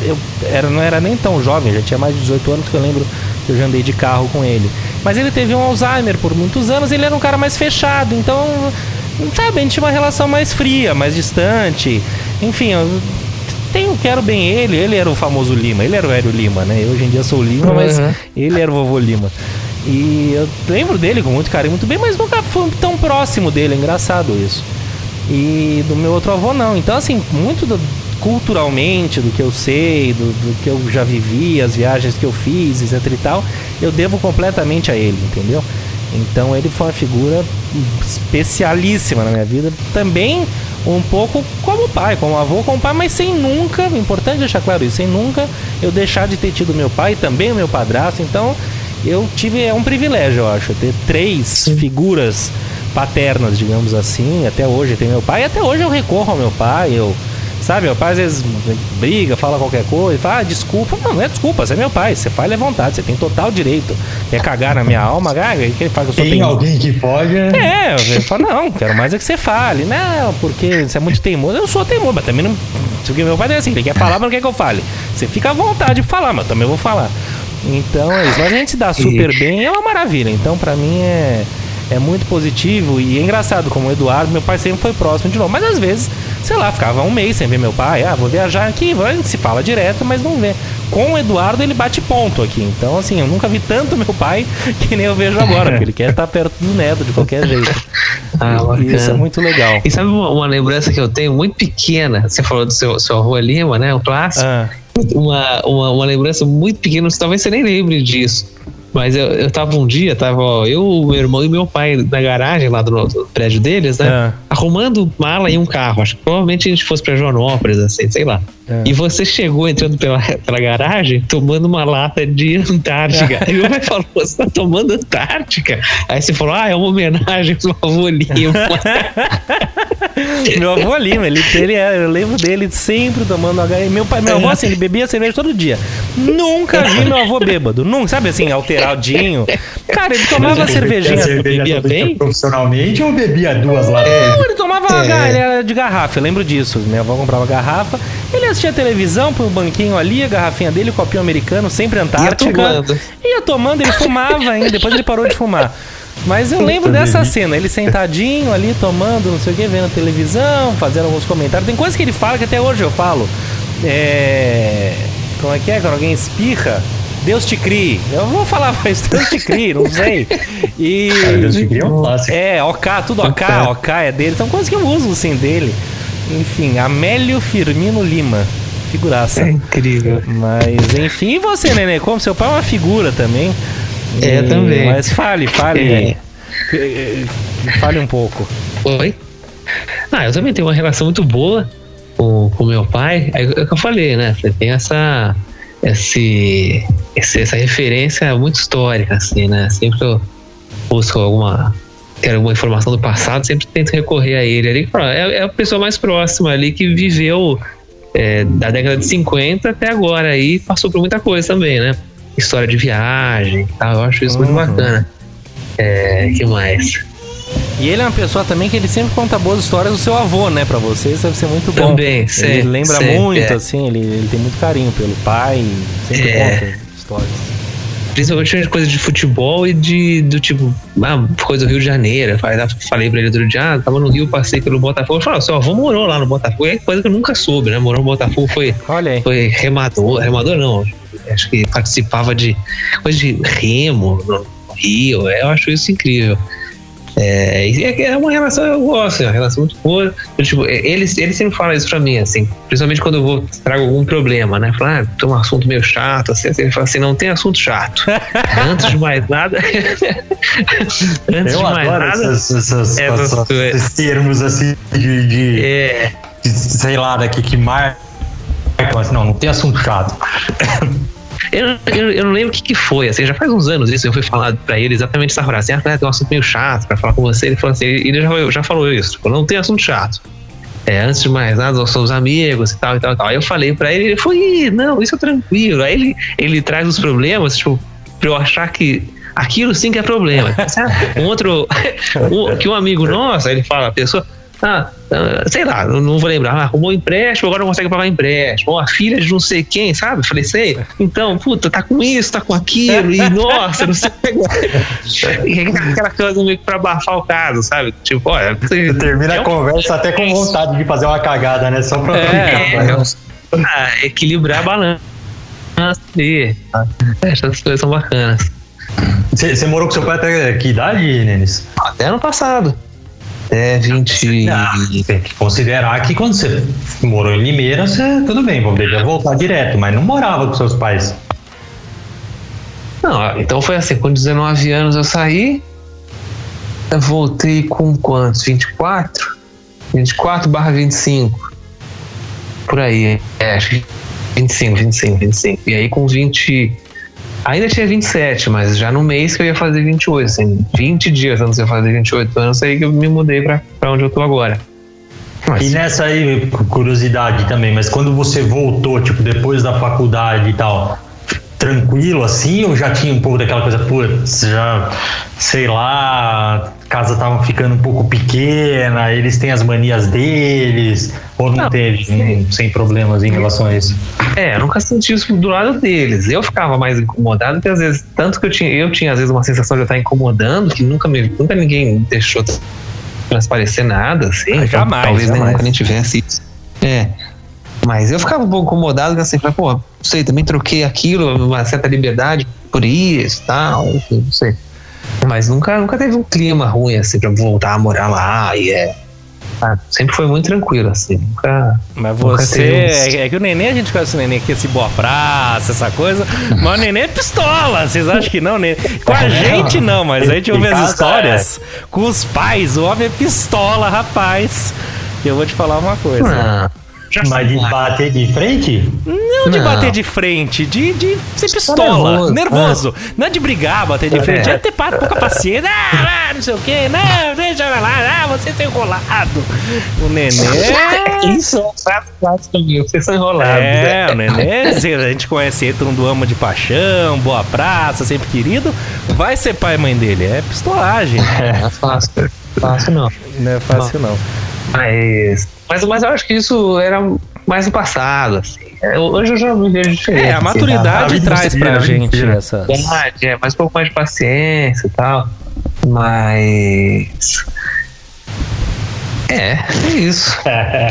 Speaker 1: eu não era nem tão jovem, já tinha mais de 18 anos, que eu lembro que eu já andei de carro com ele. Mas ele teve um Alzheimer por muitos anos, ele era um cara mais fechado, então, sabe, a gente tinha uma relação mais fria, mais distante. Enfim, eu quero bem ele era o famoso Lima, ele era o Hélio Lima, né? Eu hoje em dia sou o Lima, mas ele era o vovô Lima. E eu lembro dele com muito carinho, muito bem, mas nunca fui tão próximo dele, é engraçado isso. E do meu outro avô não. Então assim, muito culturalmente, do que eu sei, do que eu já vivi, as viagens que eu fiz, etc e tal, eu devo completamente a ele, entendeu? Então ele foi uma figura especialíssima na minha vida. Também um pouco como pai, como avô, como pai, mas sem nunca, é importante deixar claro isso, sem nunca eu deixar de ter tido meu pai, também o meu padrasto. Então eu tive, é um privilégio, eu acho, ter 3 figuras paternas, digamos assim. Até hoje tem meu pai, e até hoje eu recorro ao meu pai. Sabe, meu pai às vezes briga, fala qualquer coisa, fala, desculpa. Não é desculpa, você é meu pai, você faz à vontade, você tem total direito. Quer cagar na minha alma, quem fala que eu sou
Speaker 3: tem alguém que pode?
Speaker 1: Eu falo, não, quero mais é que você fale. Não, porque você é muito teimoso. Eu sou teimoso, mas também não. Porque meu pai é assim, ele quer falar, mas não quer que eu fale. Você fica à vontade de falar, mas eu também vou falar. Então é isso, mas a gente se dá super bem, é uma maravilha. Então pra mim é muito positivo. E é engraçado, como o Eduardo, meu pai sempre foi próximo de novo. Mas às vezes, sei lá, ficava um mês sem ver meu pai. Vou viajar aqui, a gente se fala direto, mas não vê. Com o Eduardo ele bate ponto aqui. Então assim, eu nunca vi tanto meu pai que nem eu vejo agora, porque ele quer estar perto do neto de qualquer jeito. E isso é muito legal.
Speaker 2: E sabe uma lembrança que eu tenho muito pequena? Você falou do seu avô Lima, né? Um clássico. Uma lembrança muito pequena, talvez você nem lembre disso. Mas eu tava um dia, eu, meu irmão e meu pai na garagem lá do prédio deles, né? Arrumando mala em um carro. Acho que provavelmente a gente fosse pra Joanópolis, assim, sei lá. E você chegou entrando pela garagem tomando uma lata de Antártica. E meu pai falou, você tá tomando Antártica? Aí você falou, é uma homenagem ao meu avô Lima.
Speaker 1: Meu avô Lima, eu lembro dele sempre tomando meu avô assim, ele bebia cerveja todo dia. Nunca vi meu avô bêbado, nunca, sabe assim, alteradinho. Cara, ele tomava cervejinha.
Speaker 3: Bebia bem? Profissionalmente ou bebia 2 latas?
Speaker 1: Não, ele tomava ele era de garrafa, eu lembro disso. Minha avó comprava garrafa, ele assistia televisão, põe um banquinho ali, a garrafinha dele, o copinho americano, sempre Antártica. Ia tomando, ele fumava ainda, depois ele parou de fumar. Mas eu lembro dessa cena, ele sentadinho ali, tomando, não sei o que, vendo televisão, fazendo alguns comentários. Tem coisas que ele fala que até hoje eu falo. Como é que é? Quando alguém espirra, Deus te crie. Eu vou falar, mas Deus te crie, não sei. E
Speaker 3: Deus te crie é um clássico.
Speaker 1: tudo OK é dele. São coisas que eu uso, assim, dele. Enfim, Amélio Firmino Lima. Figuraça.
Speaker 2: É incrível.
Speaker 1: Mas, enfim, e você, Nenê? Como seu pai é uma figura também.
Speaker 2: Também.
Speaker 1: Mas fale. Fale um pouco.
Speaker 2: Oi? Eu também tenho uma relação muito boa com meu pai. É o que eu falei, né? Você tem essa referência muito histórica, assim, né? Sempre que eu busco alguma informação do passado, sempre tento recorrer a ele ali. É a pessoa mais próxima ali que viveu da década de 50 até agora e passou por muita coisa também, né? História de viagem e tal, eu acho isso muito bacana. Que mais?
Speaker 1: E ele é uma pessoa também que ele sempre conta boas histórias do seu avô, né? Pra vocês deve ser muito bom.
Speaker 2: Também,
Speaker 1: ele lembra muito, assim, ele tem muito carinho pelo pai, sempre conta histórias.
Speaker 2: Principalmente coisa de futebol e do tipo, coisa do Rio de Janeiro. Falei pra ele outro dia, tava no Rio, passei pelo Botafogo. Ele falou, seu avô morou lá no Botafogo. É coisa que eu nunca soube, né? Morou no Botafogo, foi remador não. Acho que participava de coisa de remo no Rio. Eu acho isso incrível. É uma relação, eu gosto, é uma relação muito boa. Tipo, ele sempre fala isso pra mim, assim, principalmente quando eu trago algum problema, né? Fala, tem um assunto meio chato, assim, ele fala assim, não tem assunto chato. Antes de mais nada.
Speaker 3: Eu adoro esses termos assim de sei lá, daqui que marca. Não tem assunto chato.
Speaker 2: Eu não lembro o que foi, assim, já faz uns anos isso, eu fui falar pra ele exatamente essa frase, assim, tem um assunto meio chato pra falar com você, ele falou assim, ele já falou isso, tipo, não tem assunto chato, antes de mais nada, nós somos amigos e tal, aí eu falei pra ele falou, não, isso é tranquilo, aí ele traz os problemas, tipo, pra eu achar que aquilo sim que é problema. Que um amigo nosso, aí ele fala, a pessoa, sei lá, não vou lembrar, arrumou um empréstimo, agora não consegue pagar empréstimo, ou a filha de não sei quem, sabe? Falei, sei, então, puta, tá com isso, tá com aquilo, e nossa, não sei. E aquela coisa meio que pra abafar o caso, sabe? Tipo, olha,
Speaker 3: você termina a conversa até com vontade de fazer uma cagada, né? Só pra
Speaker 2: equilibrar a balança. Essas coisas são bacanas.
Speaker 3: Você morou com seu pai até que idade, Nenis?
Speaker 2: Até ano passado. 20.
Speaker 3: Tem que considerar que quando você morou em Limeira, tudo bem, poderia voltar direto, mas não morava com seus pais.
Speaker 2: Não, então foi assim, com 19 anos eu saí, eu voltei com quantos? 24? 24/25. Por aí, acho que 25. E aí com 20. Ainda tinha 27, mas já no mês que eu ia fazer 28, assim, 20 dias antes de eu fazer 28 anos, aí que eu me mudei pra onde eu tô agora.
Speaker 3: E nessa aí, curiosidade também, mas quando você voltou, tipo, depois da faculdade e tal, tranquilo assim, ou já tinha um pouco daquela coisa, putz, já, sei lá, a casa tava ficando um pouco pequena, eles têm as manias deles, ou não teve, sem problemas em relação a isso?
Speaker 2: Eu nunca senti isso do lado deles. Eu ficava mais incomodado, porque às vezes, tanto que eu tinha às vezes uma sensação de eu estar incomodando, que nunca ninguém deixou transparecer nada, assim. Então,
Speaker 1: jamais.
Speaker 2: Talvez nunca nem tivesse isso. Mas eu ficava um pouco incomodado, assim, falei, pô, não sei, também troquei aquilo, uma certa liberdade por isso e tal, enfim, não sei. Mas nunca teve um clima ruim, assim, pra voltar a morar lá, sempre foi muito tranquilo, assim, nunca.
Speaker 1: Mas você, é que o Nenê, a gente conhece o Nenê aqui, esse boa praça, essa coisa, mas o Nenê é pistola, vocês acham que não, Nenê? Com a gente não, mas a gente ouve as histórias com os pais, o homem é pistola, rapaz, e eu vou te falar uma coisa.
Speaker 3: Mas de bater de frente?
Speaker 1: Não de bater de frente, de ser pistola, nervoso. Não é de brigar, bater de frente, é ter pouca paciência. Não sei o que, não, deixa lá, você tá enrolado. O Nenê.
Speaker 2: Isso é um fato também, vocês são enrolados.
Speaker 1: O Nenê, a gente conhece ele, todo mundo ama de paixão, boa praça, sempre querido. Vai ser pai e mãe dele, é pistolagem.
Speaker 2: Não é fácil não.
Speaker 1: Não é fácil não.
Speaker 2: Mas eu acho que isso era mais no passado, assim. Hoje eu já me vejo diferente.
Speaker 1: A maturidade traz pra gente essa.
Speaker 2: Mais um pouco mais de paciência e tal. Mas. É isso.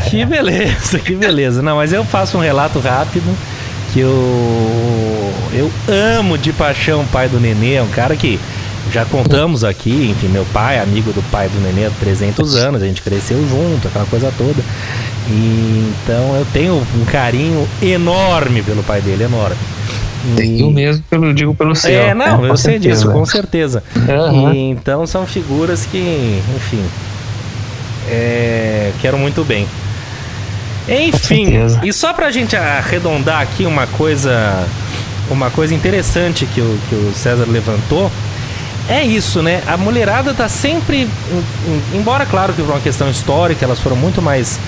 Speaker 1: Que beleza. Não, mas eu faço um relato rápido. Que eu amo de paixão o pai do Nenê. É um cara que já contamos aqui, enfim, meu pai, amigo do pai do Nenê há 300 anos, a gente cresceu junto, aquela coisa toda. E, então eu tenho um carinho enorme pelo pai dele, enorme.
Speaker 2: Eu mesmo digo pelo seu.
Speaker 1: Eu sei disso, com certeza. Uhum. E, então são figuras que, enfim, quero muito bem. Enfim, e só pra gente arredondar aqui uma coisa interessante que o César levantou, é isso, né? A mulherada tá sempre, embora claro que por uma questão histórica elas foram muito mais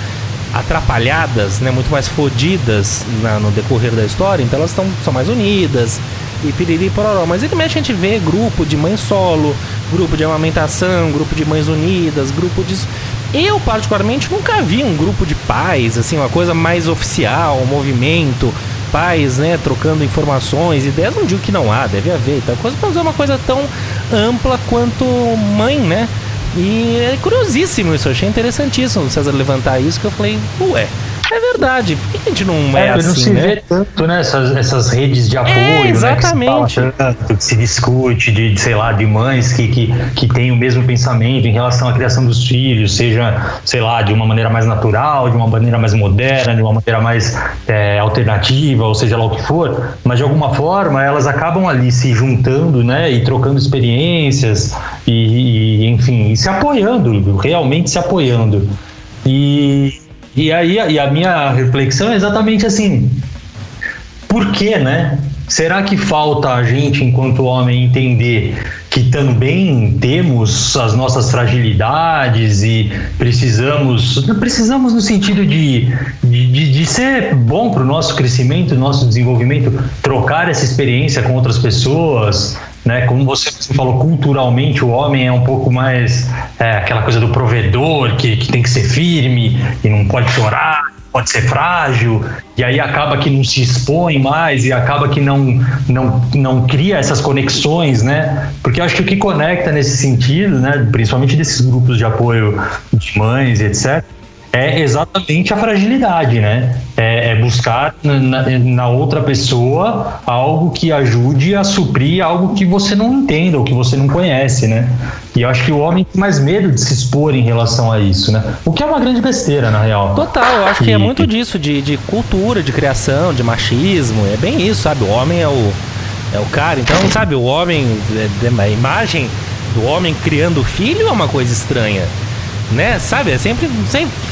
Speaker 1: atrapalhadas, né? Muito mais fodidas no decorrer da história, então elas são mais unidas, e piriri pororó. Mas ele mexe, a gente vê grupo de mãe solo, grupo de amamentação, grupo de mães unidas, grupo de... Eu, particularmente, nunca vi um grupo de pais, assim, uma coisa mais oficial, um movimento, pais, né, trocando informações, ideias. Não digo que não há, deve haver, tá? Mas é uma coisa tão ampla quanto mãe, né? E é curiosíssimo isso, eu achei interessantíssimo o César levantar isso, que eu falei, ué, é verdade, por que a gente não é assim,
Speaker 3: não se
Speaker 1: né?
Speaker 3: vê tanto, né, essas redes de apoio,
Speaker 1: exatamente.
Speaker 3: Né, que se fala tanto, que se discute de, sei lá, de mães que têm o mesmo pensamento em relação à criação dos filhos, seja, sei lá, de uma maneira mais natural, de uma maneira mais moderna, de uma maneira mais alternativa, ou seja lá o que for, mas de alguma forma elas acabam ali se juntando, né, e trocando experiências e enfim, se apoiando, realmente se apoiando. E aí a minha reflexão é exatamente assim, por que, né? Será que falta a gente, enquanto homem, entender que também temos as nossas fragilidades e precisamos no sentido de ser bom para o nosso crescimento, nosso desenvolvimento, trocar essa experiência com outras pessoas, né? Como você falou, culturalmente o homem é um pouco mais aquela coisa do provedor, que tem que ser firme e não pode chorar, pode ser frágil, e aí acaba que não se expõe mais e acaba que não cria essas conexões, né? Porque eu acho que o que conecta nesse sentido, né, principalmente desses grupos de apoio de mães e etc., é exatamente a fragilidade, né? É buscar na outra pessoa algo que ajude a suprir algo que você não entenda ou que você não conhece, né? E eu acho que o homem tem mais medo de se expor em relação a isso, né? O que é uma grande besteira, na real.
Speaker 1: Total, eu acho que é muito disso, de cultura, de criação, de machismo, é bem isso, sabe? O homem é o cara, então, sabe, o homem, a imagem do homem criando filho é uma coisa estranha. Né, sabe, é sempre,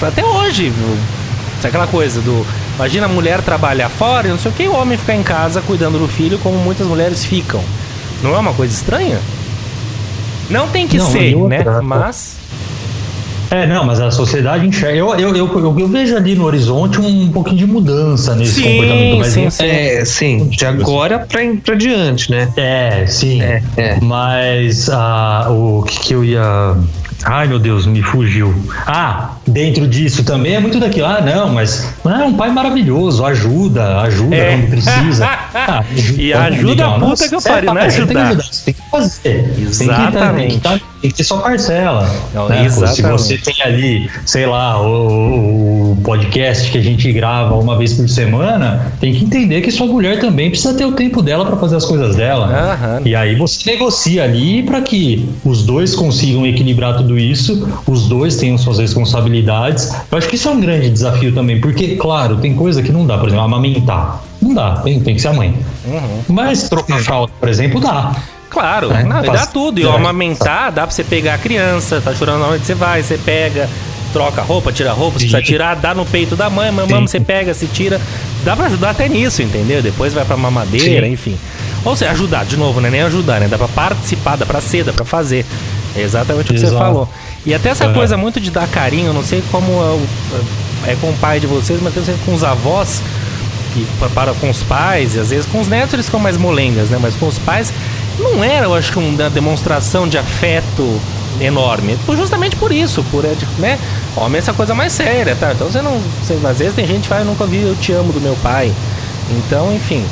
Speaker 1: até hoje, aquela coisa do, imagina a mulher trabalhar fora e não sei o que, o homem ficar em casa cuidando do filho, como muitas mulheres ficam. Não é uma coisa estranha? Não tem que ser, né, mas...
Speaker 3: Mas a sociedade enxerga. Eu vejo ali no horizonte um pouquinho de mudança nesse comportamento. Mas
Speaker 2: sim, de agora pra diante, né?
Speaker 3: Sim. Mas o que eu ia... Ai, meu Deus, me fugiu. Dentro disso também é muito daquilo. Mas é um pai maravilhoso, ajuda quando precisa.
Speaker 1: E ajuda a puta que eu pariu, né?
Speaker 3: Você tem que ajudar, você tem que fazer.
Speaker 1: Exatamente.
Speaker 3: Tem que ter sua parcela. Né?
Speaker 1: Exatamente.
Speaker 3: Se você tem ali, sei lá, o podcast que a gente grava uma vez por semana, tem que entender que sua mulher também precisa ter o tempo dela para fazer as coisas dela. E aí você negocia ali para que os dois consigam equilibrar tudo isso, os dois tenham suas responsabilidades. Eu acho que isso é um grande desafio também, porque, claro, tem coisa que não dá, por exemplo, amamentar. Não dá, tem que ser a mãe. Mas trocar fralda, por exemplo, dá.
Speaker 1: Claro, e dá tudo. E amamentar, dá pra você pegar a criança, tá chorando na hora que você vai, você pega, troca a roupa, tira a roupa, se precisa tirar, dá no peito da mãe, mamãe, você pega, se tira. Dá pra ajudar até nisso, entendeu? Depois vai pra mamadeira, enfim. Ou seja, ajudar, de novo, não é nem ajudar, né? Dá pra participar, dá pra ser, dá pra fazer. É exatamente o que você falou. E até essa coisa muito de dar carinho, não sei como é com o pai de vocês, mas eu sei com os avós, que com os pais, e às vezes com os netos eles ficam mais molengas, né? Mas com os pais não era, eu acho que uma demonstração de afeto enorme. Justamente por isso, né? Homem é essa coisa mais séria, tá? Então às vezes tem gente que fala, eu nunca vi eu te amo do meu pai. Então, enfim.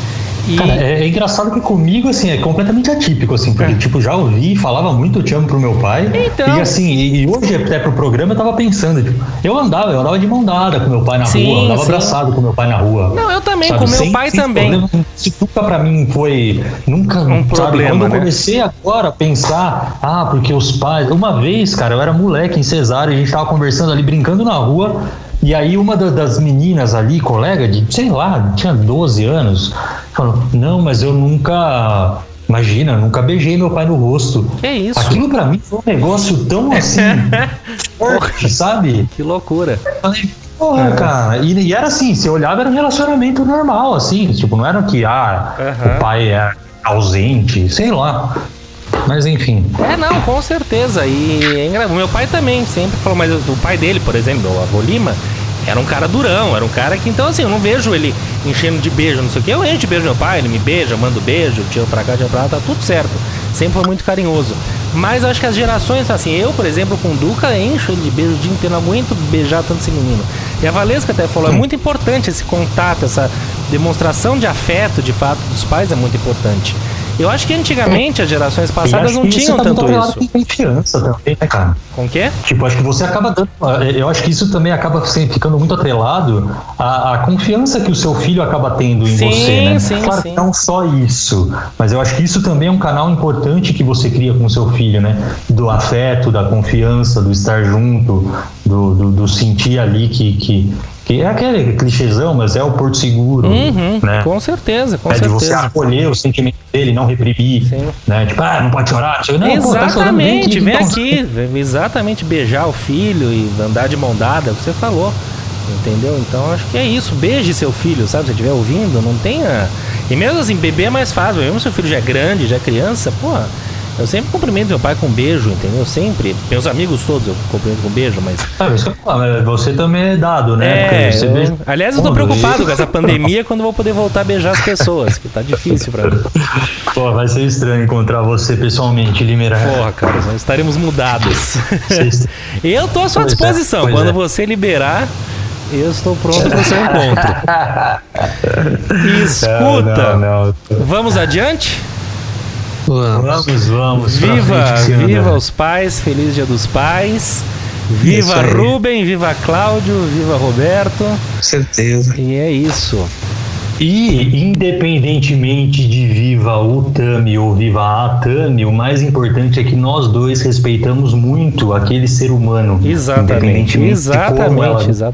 Speaker 3: Cara, é engraçado que comigo, assim, é completamente atípico, assim, porque, tipo, já ouvi, falava muito eu te amo pro meu pai,
Speaker 1: então...
Speaker 3: e assim, e hoje até pro programa eu tava pensando, tipo, eu andava de mão dada com meu pai na rua, eu andava abraçado com meu pai na rua.
Speaker 1: Não, eu também, sabe? Com meu pai também. Problema,
Speaker 3: isso nunca pra mim foi, nunca,
Speaker 1: um problema,
Speaker 3: quando eu
Speaker 1: né?
Speaker 3: comecei agora a pensar, porque os pais, uma vez, cara, eu era moleque em Cesário, a gente tava conversando ali, brincando na rua, e aí uma das meninas ali, colega de, sei lá, tinha 12 anos, falou, não, mas eu nunca beijei meu pai no rosto.
Speaker 1: Que isso?
Speaker 3: Aquilo pra mim foi um negócio tão assim, forte, sabe?
Speaker 1: Que loucura.
Speaker 3: Falei, porra, cara, e era assim, se eu olhava era um relacionamento normal, assim, tipo, não era que, o pai é ausente, sei lá. Mas enfim.
Speaker 1: Não, com certeza. E o meu pai também sempre falou, mas o pai dele, por exemplo, o avô Lima, era um cara durão, era um cara que, então assim, eu não vejo ele enchendo de beijo, não sei o que. Eu encho de beijo meu pai, ele me beija, mando beijo, tiro pra cá, tiro pra lá, tá tudo certo. Sempre foi muito carinhoso. Mas eu acho que as gerações, assim, eu, por exemplo, com o Duca, encho ele de beijo o dia inteiro, não aguento beijar tanto esse menino. E a Valesca até falou, é muito importante esse contato, essa demonstração de afeto, de fato, dos pais é muito importante. Eu acho que antigamente as gerações passadas não tinham tanto isso.
Speaker 3: Com confiança também, né, cara?
Speaker 1: Com o quê?
Speaker 3: Tipo, acho que você acaba dando. Eu acho que isso também acaba ficando muito atrelado à confiança que o seu filho acaba tendo em você, né?
Speaker 1: Sim,
Speaker 3: claro,
Speaker 1: sim.
Speaker 3: não só isso, mas eu acho que isso também é um canal importante que você cria com o seu filho, né? Do afeto, da confiança, do estar junto, do sentir ali que é aquele clichêzão, mas é o porto seguro, né?
Speaker 1: Com certeza, com certeza.
Speaker 3: De você acolher o sentimento dele, não reprimir, né? Tipo, não pode chorar. Não,
Speaker 1: exatamente, vem aqui, exatamente, beijar o filho e andar de mão dada, é o que você falou, entendeu? Então acho que é isso, beije seu filho, sabe? Se você estiver ouvindo, não tenha... E mesmo assim, bebê é mais fácil, mesmo se seu filho já é grande, já é criança, eu sempre cumprimento meu pai com beijo, entendeu? Sempre. Meus amigos todos eu cumprimento com beijo, mas...
Speaker 3: Você também é dado, né?
Speaker 1: Aliás, eu tô preocupado com essa pandemia quando eu vou poder voltar a beijar as pessoas, que tá difícil pra mim.
Speaker 3: Pô, vai ser estranho encontrar você pessoalmente, Limeira.
Speaker 1: Porra, cara, nós estaremos mudados. Eu tô à sua disposição. Quando você liberar, eu estou pronto para o seu encontro. Escuta,
Speaker 3: não.
Speaker 1: Vamos adiante?
Speaker 3: Vamos.
Speaker 1: Viva os pais, feliz Dia dos Pais. Viva Rubem, viva Cláudio, viva Roberto.
Speaker 2: Com certeza.
Speaker 1: E é isso.
Speaker 3: E, independentemente de viva o Tami ou viva a Tami, o mais importante é que nós dois respeitamos muito aquele ser humano.
Speaker 1: Exatamente.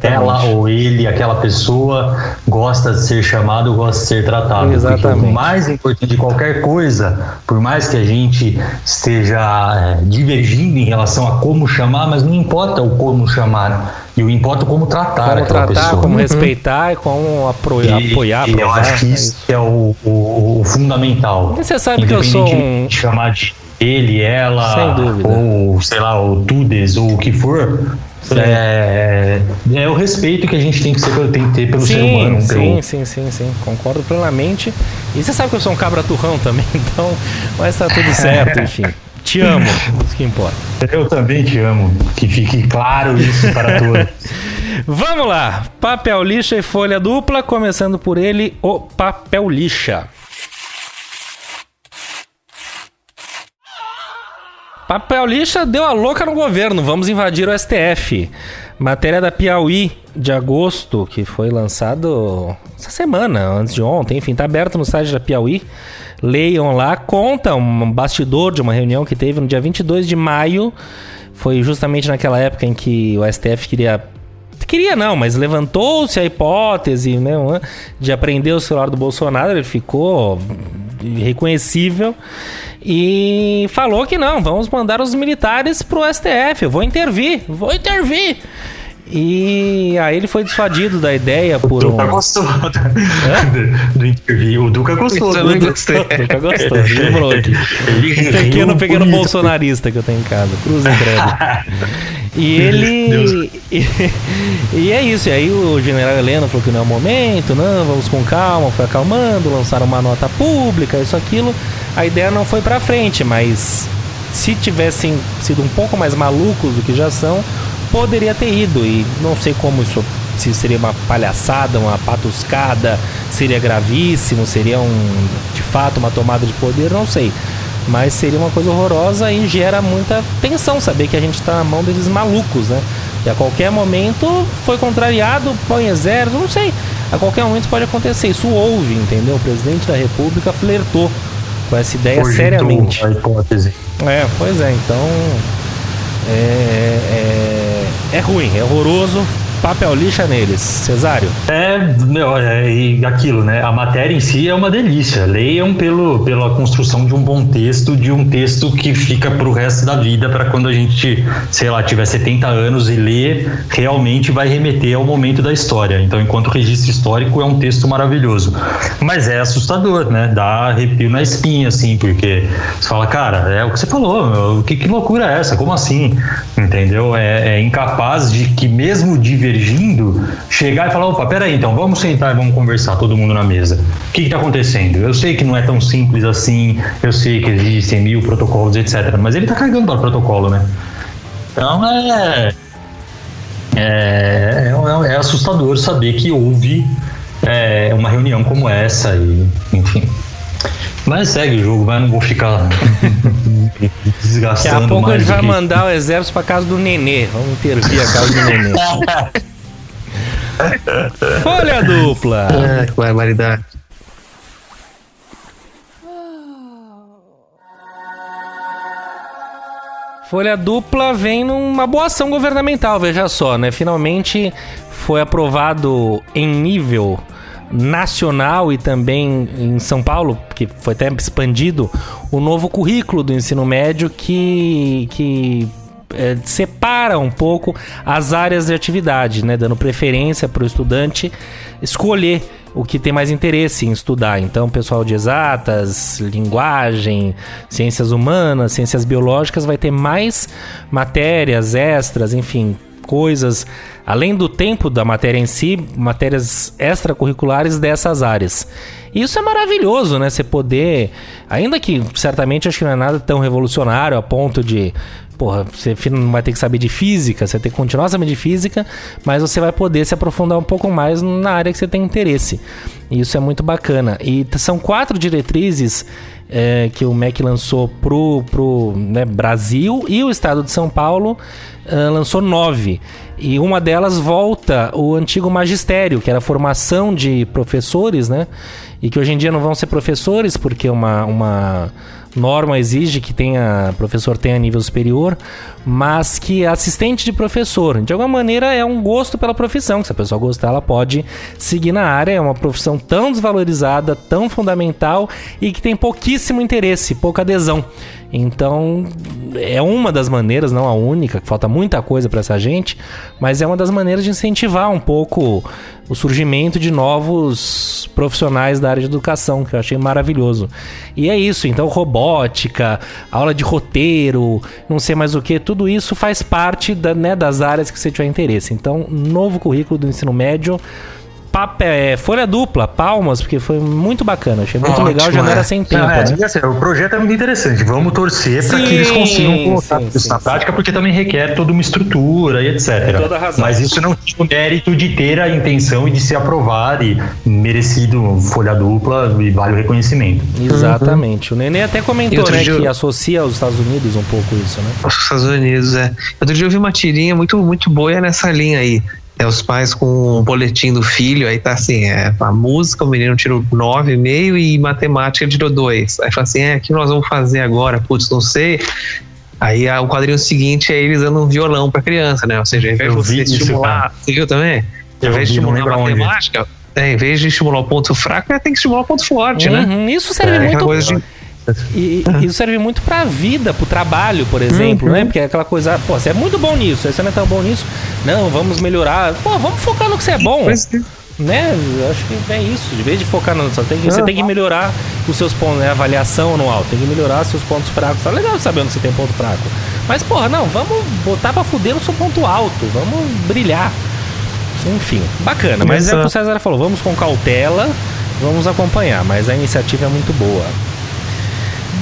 Speaker 3: Ela ou ele, aquela pessoa, gosta de ser chamado, gosta de ser tratado.
Speaker 1: Exatamente.
Speaker 3: Porque o mais importante de qualquer coisa, por mais que a gente esteja divergindo em relação a como chamar, mas não importa o como chamar. E o importa como tratar aquela pessoa.
Speaker 1: Como respeitar e como apoiar.
Speaker 3: Eu acho que isso é o fundamental.
Speaker 1: E você sabe que eu sou
Speaker 3: chamar de ele, ela,
Speaker 1: sem dúvida.
Speaker 3: Ou sei lá, o tudes, ou o que for. É o respeito que a gente tem que ter pelo ser humano.
Speaker 1: Sim, concordo plenamente. E você sabe que eu sou um cabra turrão também, então vai estar tudo certo, enfim. Te amo, isso que importa.
Speaker 3: Eu também te amo, que fique claro isso para todos.
Speaker 1: Vamos lá, papel lixa e folha dupla, começando por ele, o papel lixa. Papel lixa deu a louca no governo, vamos invadir o STF. Matéria da Piauí de agosto, que foi lançado essa semana, antes de ontem, enfim, tá aberto no site da Piauí. Leiam lá, conta um bastidor de uma reunião que teve no dia 22 de maio. Foi justamente naquela época em que o STF mas levantou-se a hipótese, né, de apreender o celular do Bolsonaro. Ele ficou irreconhecível e falou que não, vamos mandar os militares pro STF, eu vou intervir. E aí ele foi dissuadido da ideia por
Speaker 3: o Duca gostou do interview. O Duca gostou.
Speaker 1: O Duca gostou. Lembrou aqui. Um pequeno bolsonarista que eu tenho em casa. Cruz credo. E ele... E é isso. E aí o general Heleno falou que não é o momento, não, vamos com calma, foi acalmando, lançaram uma nota pública, isso, aquilo. A ideia não foi pra frente, mas se tivessem sido um pouco mais malucos do que já são, poderia ter ido, e não sei como isso, se seria uma palhaçada, uma patuscada, seria gravíssimo, seria de fato uma tomada de poder, não sei, mas seria uma coisa horrorosa e gera muita tensão saber que a gente está na mão desses malucos, né? Que a qualquer momento foi contrariado, põe exército, não sei, a qualquer momento pode acontecer, isso houve, entendeu? O presidente da República flertou com essa ideia seriamente.
Speaker 3: A hipótese.
Speaker 1: Pois é, então é ruim, é horroroso. Papel lixa neles, Cesário.
Speaker 3: E aquilo, né? A matéria em si é uma delícia. Leiam pela construção de um bom texto, de um texto que fica pro resto da vida, para quando a gente, sei lá, tiver 70 anos e ler, realmente vai remeter ao momento da história. Então, enquanto registro histórico, é um texto maravilhoso. Mas é assustador, né? Dá arrepio na espinha, assim, porque você fala, cara, é o que você falou, que loucura é essa? Como assim? Entendeu? É incapaz de que, mesmo divergindo divergindo, chegar e falar, opa, peraí, então, vamos sentar e vamos conversar, todo mundo na mesa. O que tá acontecendo? Eu sei que não é tão simples assim, eu sei que existem 1000 protocolos, etc. Mas ele tá cagando para o protocolo, né? Então é assustador saber que houve uma reunião como essa, e enfim. Mas segue o jogo, não vou ficar desgastando.
Speaker 1: Daqui a pouco a gente vai mandar o exército pra casa do Nenê. Vamos intervir a casa do Nenê. Folha dupla.
Speaker 2: Que barbaridade.
Speaker 1: Folha dupla vem numa boa ação governamental, veja só, né? Finalmente foi aprovado em nível nacional e também em São Paulo, que foi até expandido, o novo currículo do ensino médio que separa um pouco as áreas de atividade, né? Dando preferência para o estudante escolher o que tem mais interesse em estudar. Então, pessoal de exatas, linguagem, ciências humanas, ciências biológicas vai ter mais matérias extras, enfim, coisas, além do tempo da matéria em si, matérias extracurriculares dessas áreas. E isso é maravilhoso, né? Você poder, ainda que certamente acho que não é nada tão revolucionário a ponto de, você não vai ter que saber de física, você vai ter que continuar sabendo de física, mas você vai poder se aprofundar um pouco mais na área que você tem interesse. E isso é muito bacana. E são 4 diretrizes que o MEC lançou pro Brasil, e o estado de São Paulo lançou 9. E uma delas volta o antigo magistério, que era a formação de professores, né? E que hoje em dia não vão ser professores, porque uma norma exige que professor tenha nível superior, mas que assistente de professor, de alguma maneira, é um gosto pela profissão, que se a pessoa gostar, ela pode seguir na área. É uma profissão tão desvalorizada, tão fundamental, e que tem pouquíssimo interesse, pouca adesão. Então, é uma das maneiras, não a única, que falta muita coisa para essa gente, mas é uma das maneiras de incentivar um pouco o surgimento de novos profissionais da área de educação, que eu achei maravilhoso. E é isso, então, robótica, aula de roteiro, não sei mais o que, tudo isso faz parte das áreas que você tiver interesse. Então, novo currículo do ensino médio, folha dupla, palmas, porque foi muito bacana, achei muito legal, já não era sem tempo. Né?
Speaker 3: Assim, o projeto é muito interessante, vamos torcer para que eles consigam colocar isso na prática, porque também requer toda uma estrutura e etc.
Speaker 1: Toda razão.
Speaker 3: Mas isso não tem o mérito de ter a intenção e de se aprovar, e merecido folha dupla e vale o reconhecimento.
Speaker 1: Exatamente. O Nenê até comentou, né, que associa aos Estados Unidos um pouco isso, né?
Speaker 2: Os Estados Unidos, Outro dia eu vi uma tirinha muito, muito boa nessa linha aí. Os pais com um boletim do filho, aí tá assim, a música, o menino tirou 9,5 e matemática tirou 2. Aí fala assim, o que nós vamos fazer agora? Putz, não sei. Aí o quadrinho seguinte é eles dando um violão pra criança, né? Ou seja, ao invés de você estimular... Você viu também? Ao invés de estimular a matemática, em vez de estimular o ponto fraco, tem que estimular o ponto forte, né?
Speaker 1: Isso serve muito... E isso serve muito pra vida, pro trabalho, por exemplo, né? Porque é aquela coisa, você é muito bom nisso, aí você não é tão bom nisso, não, vamos melhorar, vamos focar no que você é bom, né? Eu acho que é isso, de vez de focar você tem que melhorar os seus pontos, né? Avaliação anual, tem que melhorar seus pontos fracos. Tá legal saber onde você tem ponto fraco, mas não, vamos botar pra fuder no seu ponto alto, vamos brilhar. Enfim, bacana, mas é o que o César falou, vamos com cautela, vamos acompanhar, mas a iniciativa é muito boa.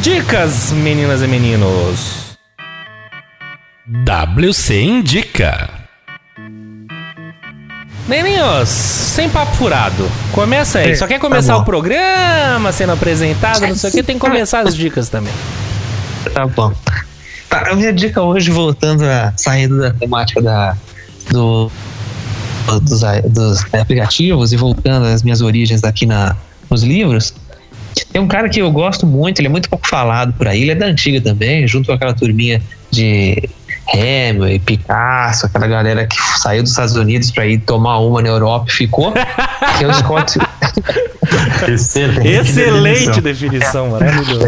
Speaker 1: Dicas, meninas e meninos. WC Indica. Neninhos, sem papo furado, começa aí. Só quer começar o programa sendo apresentado, não sei o que, tem que começar as dicas também.
Speaker 2: Tá bom. A minha dica hoje, saindo da temática dos aplicativos e voltando às minhas origens aqui nos livros. Tem um cara que eu gosto muito, ele é muito pouco falado por aí, ele é da antiga também, junto com aquela turminha de Hemingway, Picasso, aquela galera que saiu dos Estados Unidos para ir tomar uma na Europa e ficou, que é o Scott.
Speaker 1: Excelente definição, maravilhoso.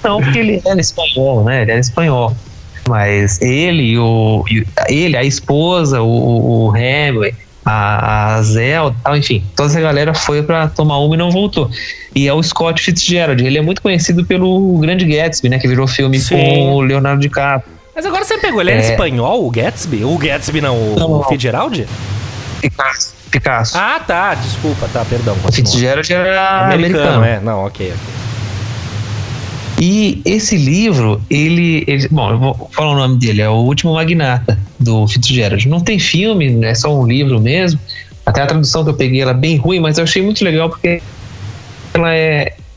Speaker 2: Não, porque ele era espanhol, né? Ele era espanhol. Mas ele, a esposa, o Hemingway, a Zelda, enfim, toda essa galera foi pra tomar uma e não voltou. E é o Scott Fitzgerald, ele é muito conhecido pelo Grande Gatsby, né, que virou filme com o Leonardo DiCaprio.
Speaker 1: Mas agora você pegou, ele era espanhol, o Gatsby? O Gatsby não, o Fitzgerald?
Speaker 2: Picasso.
Speaker 1: Ah, tá, desculpa, tá, perdão.
Speaker 2: O Fitzgerald era americano.
Speaker 1: Não, ok.
Speaker 2: E esse livro, bom, eu vou falar o nome dele, é O Último Magnata, do Fitzgerald. Não tem filme, é só um livro mesmo. Até a tradução que eu peguei, ela é bem ruim, mas eu achei muito legal porque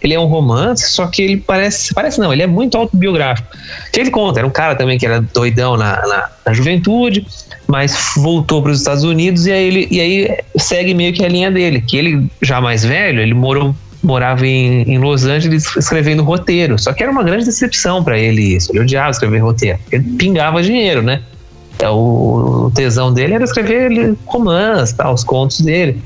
Speaker 2: ele é um romance, só que ele parece não, ele é muito autobiográfico. Que ele conta, era um cara também que era doidão na juventude, mas voltou para os Estados Unidos e aí segue meio que a linha dele, que ele já mais velho, ele morava em Los Angeles escrevendo roteiro, só que era uma grande decepção para ele isso, ele odiava escrever roteiro, ele pingava dinheiro, né? Então, o tesão dele era escrever romance, os contos dele.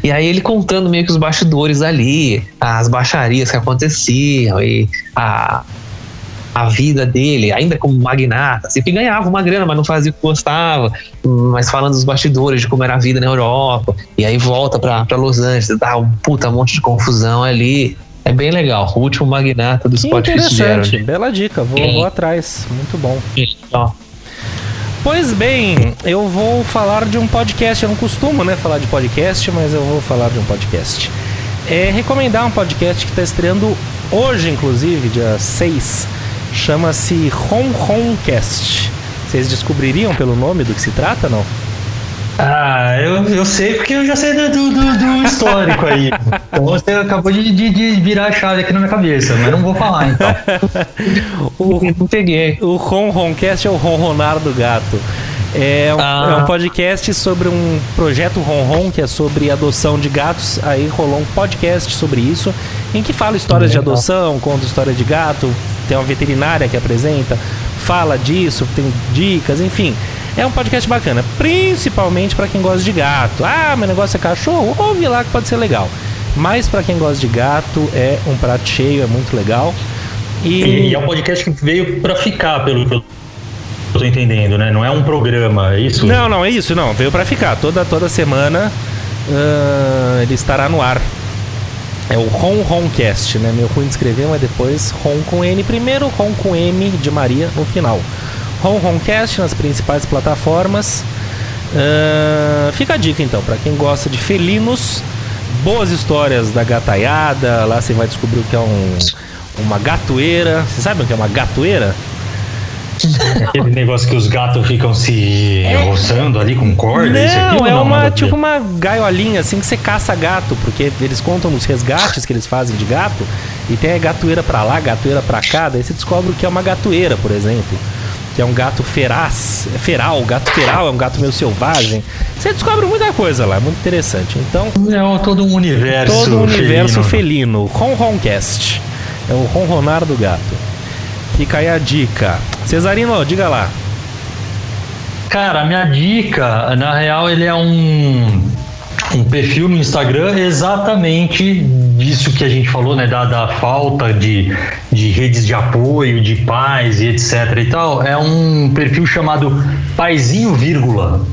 Speaker 2: E aí ele contando meio que os bastidores ali, as baixarias que aconteciam e a vida dele, ainda como magnata, assim, que ganhava uma grana, mas não fazia o que gostava, mas falando dos bastidores de como era a vida na Europa, e aí volta pra Los Angeles, dá um monte de confusão ali. É bem legal, O Último Magnata do Scott Fitzgerald.
Speaker 1: Bela dica, vou atrás, muito bom. Pois bem, eu vou falar de um podcast. Eu não costumo, falar de podcast, mas eu vou falar de um podcast. Recomendar um podcast que está estreando hoje, inclusive, dia 6. Chama-se Ronroncast. Vocês descobririam pelo nome do que se trata, não?
Speaker 3: Ah, eu sei porque eu já sei do histórico aí. Então você acabou de virar a chave aqui na minha cabeça, mas não vou falar então.
Speaker 2: Não peguei.
Speaker 1: O Ronroncast é o Ronronar do Gato. É um podcast sobre um projeto Ronron, que é sobre adoção de gatos. Aí rolou um podcast sobre isso, em que fala histórias de adoção, conta história de gato, tem uma veterinária que apresenta, fala disso, tem dicas, enfim. É um podcast bacana, principalmente para quem gosta de gato. Meu negócio é cachorro? Ouve lá que pode ser legal. Mas para quem gosta de gato, é um prato cheio, é muito legal.
Speaker 3: E é um podcast que veio para ficar, pelo que eu tô entendendo, né? Não é um programa, é isso?
Speaker 1: Não, é isso, não. Veio para ficar. Toda semana ele estará no ar. É o Ronroncast, né? Meio ruim de escrever, mas depois Ron com N primeiro, Ron com M de Maria no final. Ronroncast nas principais plataformas. Fica a dica então, para quem gosta de felinos, boas histórias da gataiada. Lá você vai descobrir o que é uma gatoeira. Você sabe o que é uma gatoeira?
Speaker 3: Aquele negócio que os gatos ficam se roçando ali com corda.
Speaker 1: Não, tipo uma gaiolinha assim que você caça gato, porque eles contam os resgates que eles fazem de gato, e tem a gatoeira pra lá, gatoeira pra cá, daí você descobre o que é uma gatoeira, por exemplo, que é um gato feral, gato feral é um gato meio selvagem. Você descobre muita coisa lá, muito interessante. Então,
Speaker 3: todo um universo
Speaker 1: felino. Ronroncast é o ronronar do gato. Fica aí a dica. Cesarino, diga lá.
Speaker 3: Cara, a minha dica, na real, ele é um perfil no Instagram exatamente disso que a gente falou, né? Da falta de redes de apoio, de pais e etc e tal. É um perfil chamado Paizinho Vírgula,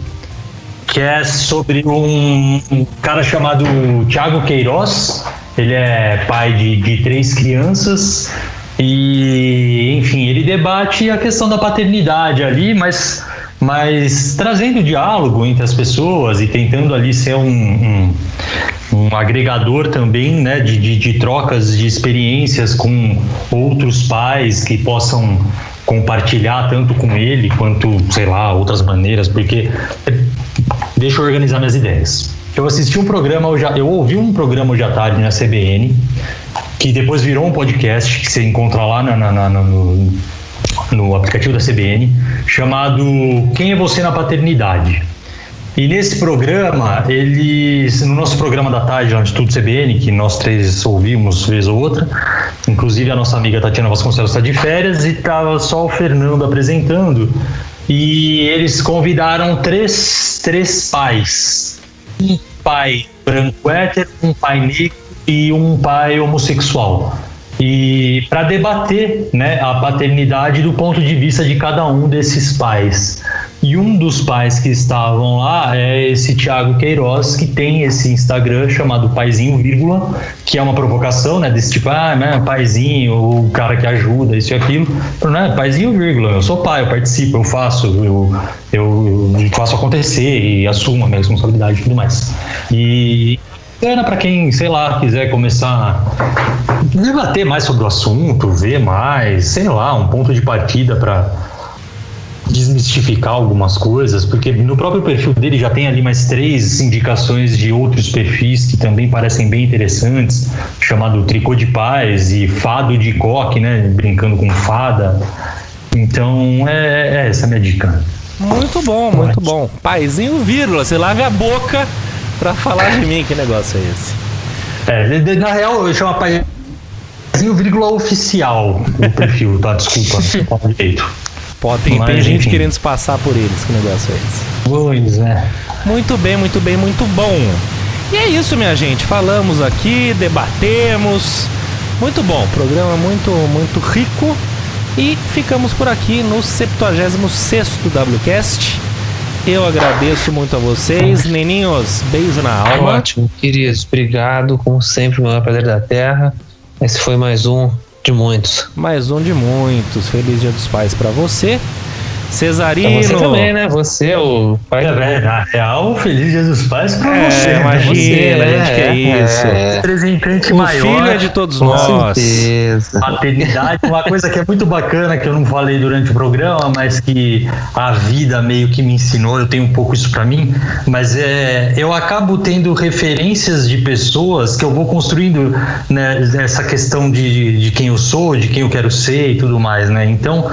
Speaker 3: que é sobre um cara chamado Thiago Queiroz. Ele é pai de 3 crianças. E, enfim, ele debate a questão da paternidade ali, mas trazendo diálogo entre as pessoas e tentando ali ser um agregador também, né, de trocas de experiências com outros pais que possam compartilhar tanto com ele quanto, sei lá, outras maneiras, porque deixa eu organizar minhas ideias. Eu ouvi um programa hoje à tarde na CBN, que depois virou um podcast que você encontra lá no aplicativo da CBN, chamado Quem é Você na Paternidade? E nesse programa, no nosso programa da tarde lá no Instituto CBN, que nós 3 ouvimos vez ou outra, inclusive a nossa amiga Tatiana Vasconcelos está de férias e estava só o Fernando apresentando, e eles convidaram três pais. Um pai branco hétero, um pai negro e um pai homossexual, e para debater, né, a paternidade do ponto de vista de cada um desses pais. E um dos pais que estavam lá é esse Thiago Queiroz, que tem esse Instagram chamado Paizinho, vírgula, que é uma provocação, né? Desse tipo, né? Paizinho, o cara que ajuda, isso e aquilo. Né? Paizinho, vírgula, eu sou pai, eu participo, eu faço, eu faço acontecer e assumo a minha responsabilidade e tudo mais. E para quem, sei lá, quiser começar a debater mais sobre o assunto, ver mais, sei lá, um ponto de partida para desmistificar algumas coisas, porque no próprio perfil dele já tem ali mais 3 indicações de outros perfis que também parecem bem interessantes, chamado Tricô de Paz e Fado de Coque, né, brincando com fada. Então é essa a minha dica.
Speaker 1: Muito bom, muito bom. Paizinho, vírgula, você lave a boca pra falar de mim, que negócio é esse?
Speaker 3: Na real, eu chamo Paizinho, vírgula, oficial o perfil, tá? Desculpa, não falo direito.
Speaker 1: Pô, tem gente querendo se passar por eles, que negócio é esse?
Speaker 3: Pois é.
Speaker 1: Muito bem, muito bem, muito bom. E é isso, minha gente, falamos aqui, debatemos. Muito bom, programa muito, muito rico. E ficamos por aqui no 76º WCast. Eu agradeço muito a vocês. Neninhos, beijo na alma.
Speaker 2: Ótimo, queridos. Obrigado, como sempre, o maior prazer da Terra. Esse foi mais um de muitos.
Speaker 1: Mais um de muitos. Feliz Dia dos Pais pra você. Cesarino.
Speaker 2: Pra você também, né? Você, o pai.
Speaker 3: Na real, Feliz Dia dos Pais pra você.
Speaker 1: Imagina,
Speaker 2: você, né?
Speaker 1: gente, que é isso.
Speaker 3: Representante
Speaker 1: O
Speaker 3: maior.
Speaker 1: filho é de todos
Speaker 2: Com
Speaker 1: nós.
Speaker 2: certeza.
Speaker 3: Maternidade, uma coisa que é muito bacana, que eu não falei durante o programa, mas que a vida meio que me ensinou, eu tenho um pouco isso pra mim, mas eu acabo tendo referências de pessoas que eu vou construindo, né, essa questão de quem eu sou, de quem eu quero ser e tudo mais, né? Então,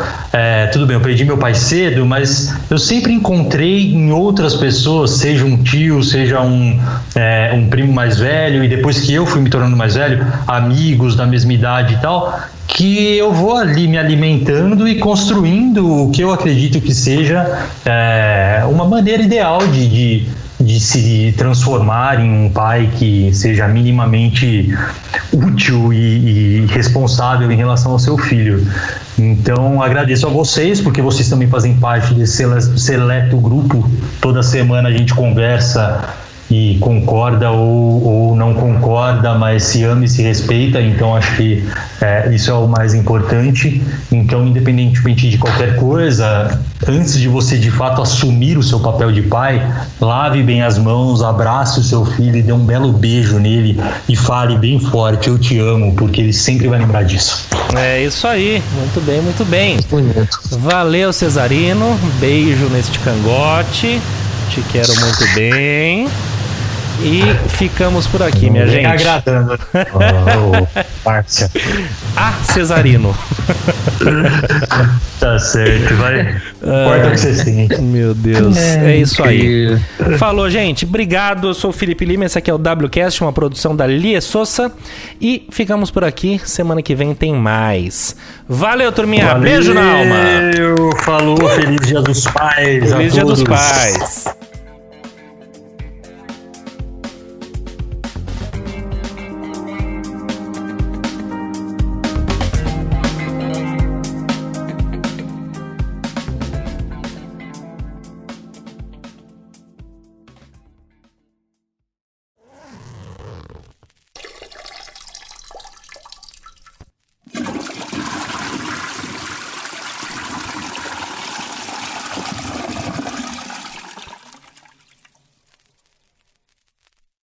Speaker 3: tudo bem, eu perdi meu pai cedo, mas eu sempre encontrei em outras pessoas, seja um tio, seja um primo mais velho, e depois que eu fui me tornando mais velho, amigos da mesma idade e tal, que eu vou ali me alimentando e construindo o que eu acredito que seja uma maneira ideal de se transformar em um pai que seja minimamente útil e responsável em relação ao seu filho. Então agradeço a vocês, porque vocês também fazem parte desse seleto grupo. Toda semana a gente conversa e concorda ou não concorda, mas se ama e se respeita. Então acho que isso é o mais importante. Então, independentemente de qualquer coisa, antes de você de fato assumir o seu papel de pai, lave bem as mãos, abrace o seu filho e dê um belo beijo nele e fale bem forte: eu te amo, porque ele sempre vai lembrar disso.
Speaker 1: É isso aí, muito bem, muito bem.
Speaker 2: Bonito.
Speaker 1: Valeu, Cesarino, beijo neste cangote, te quero muito bem. E ficamos por aqui, minha gente.
Speaker 3: Agradando. Márcia.
Speaker 1: Cesarino.
Speaker 3: Tá certo, vai. Importa o que você sente.
Speaker 1: Meu Deus, é isso aí. Falou, gente. Obrigado. Eu sou o Felipe Lima. Esse aqui é o WCast, uma produção da Lie Souza. E ficamos por aqui. Semana que vem tem mais. Valeu, turminha.
Speaker 3: Valeu.
Speaker 1: Beijo na alma.
Speaker 3: Falou. Feliz Dia dos Pais.
Speaker 1: Feliz Dia dos Pais.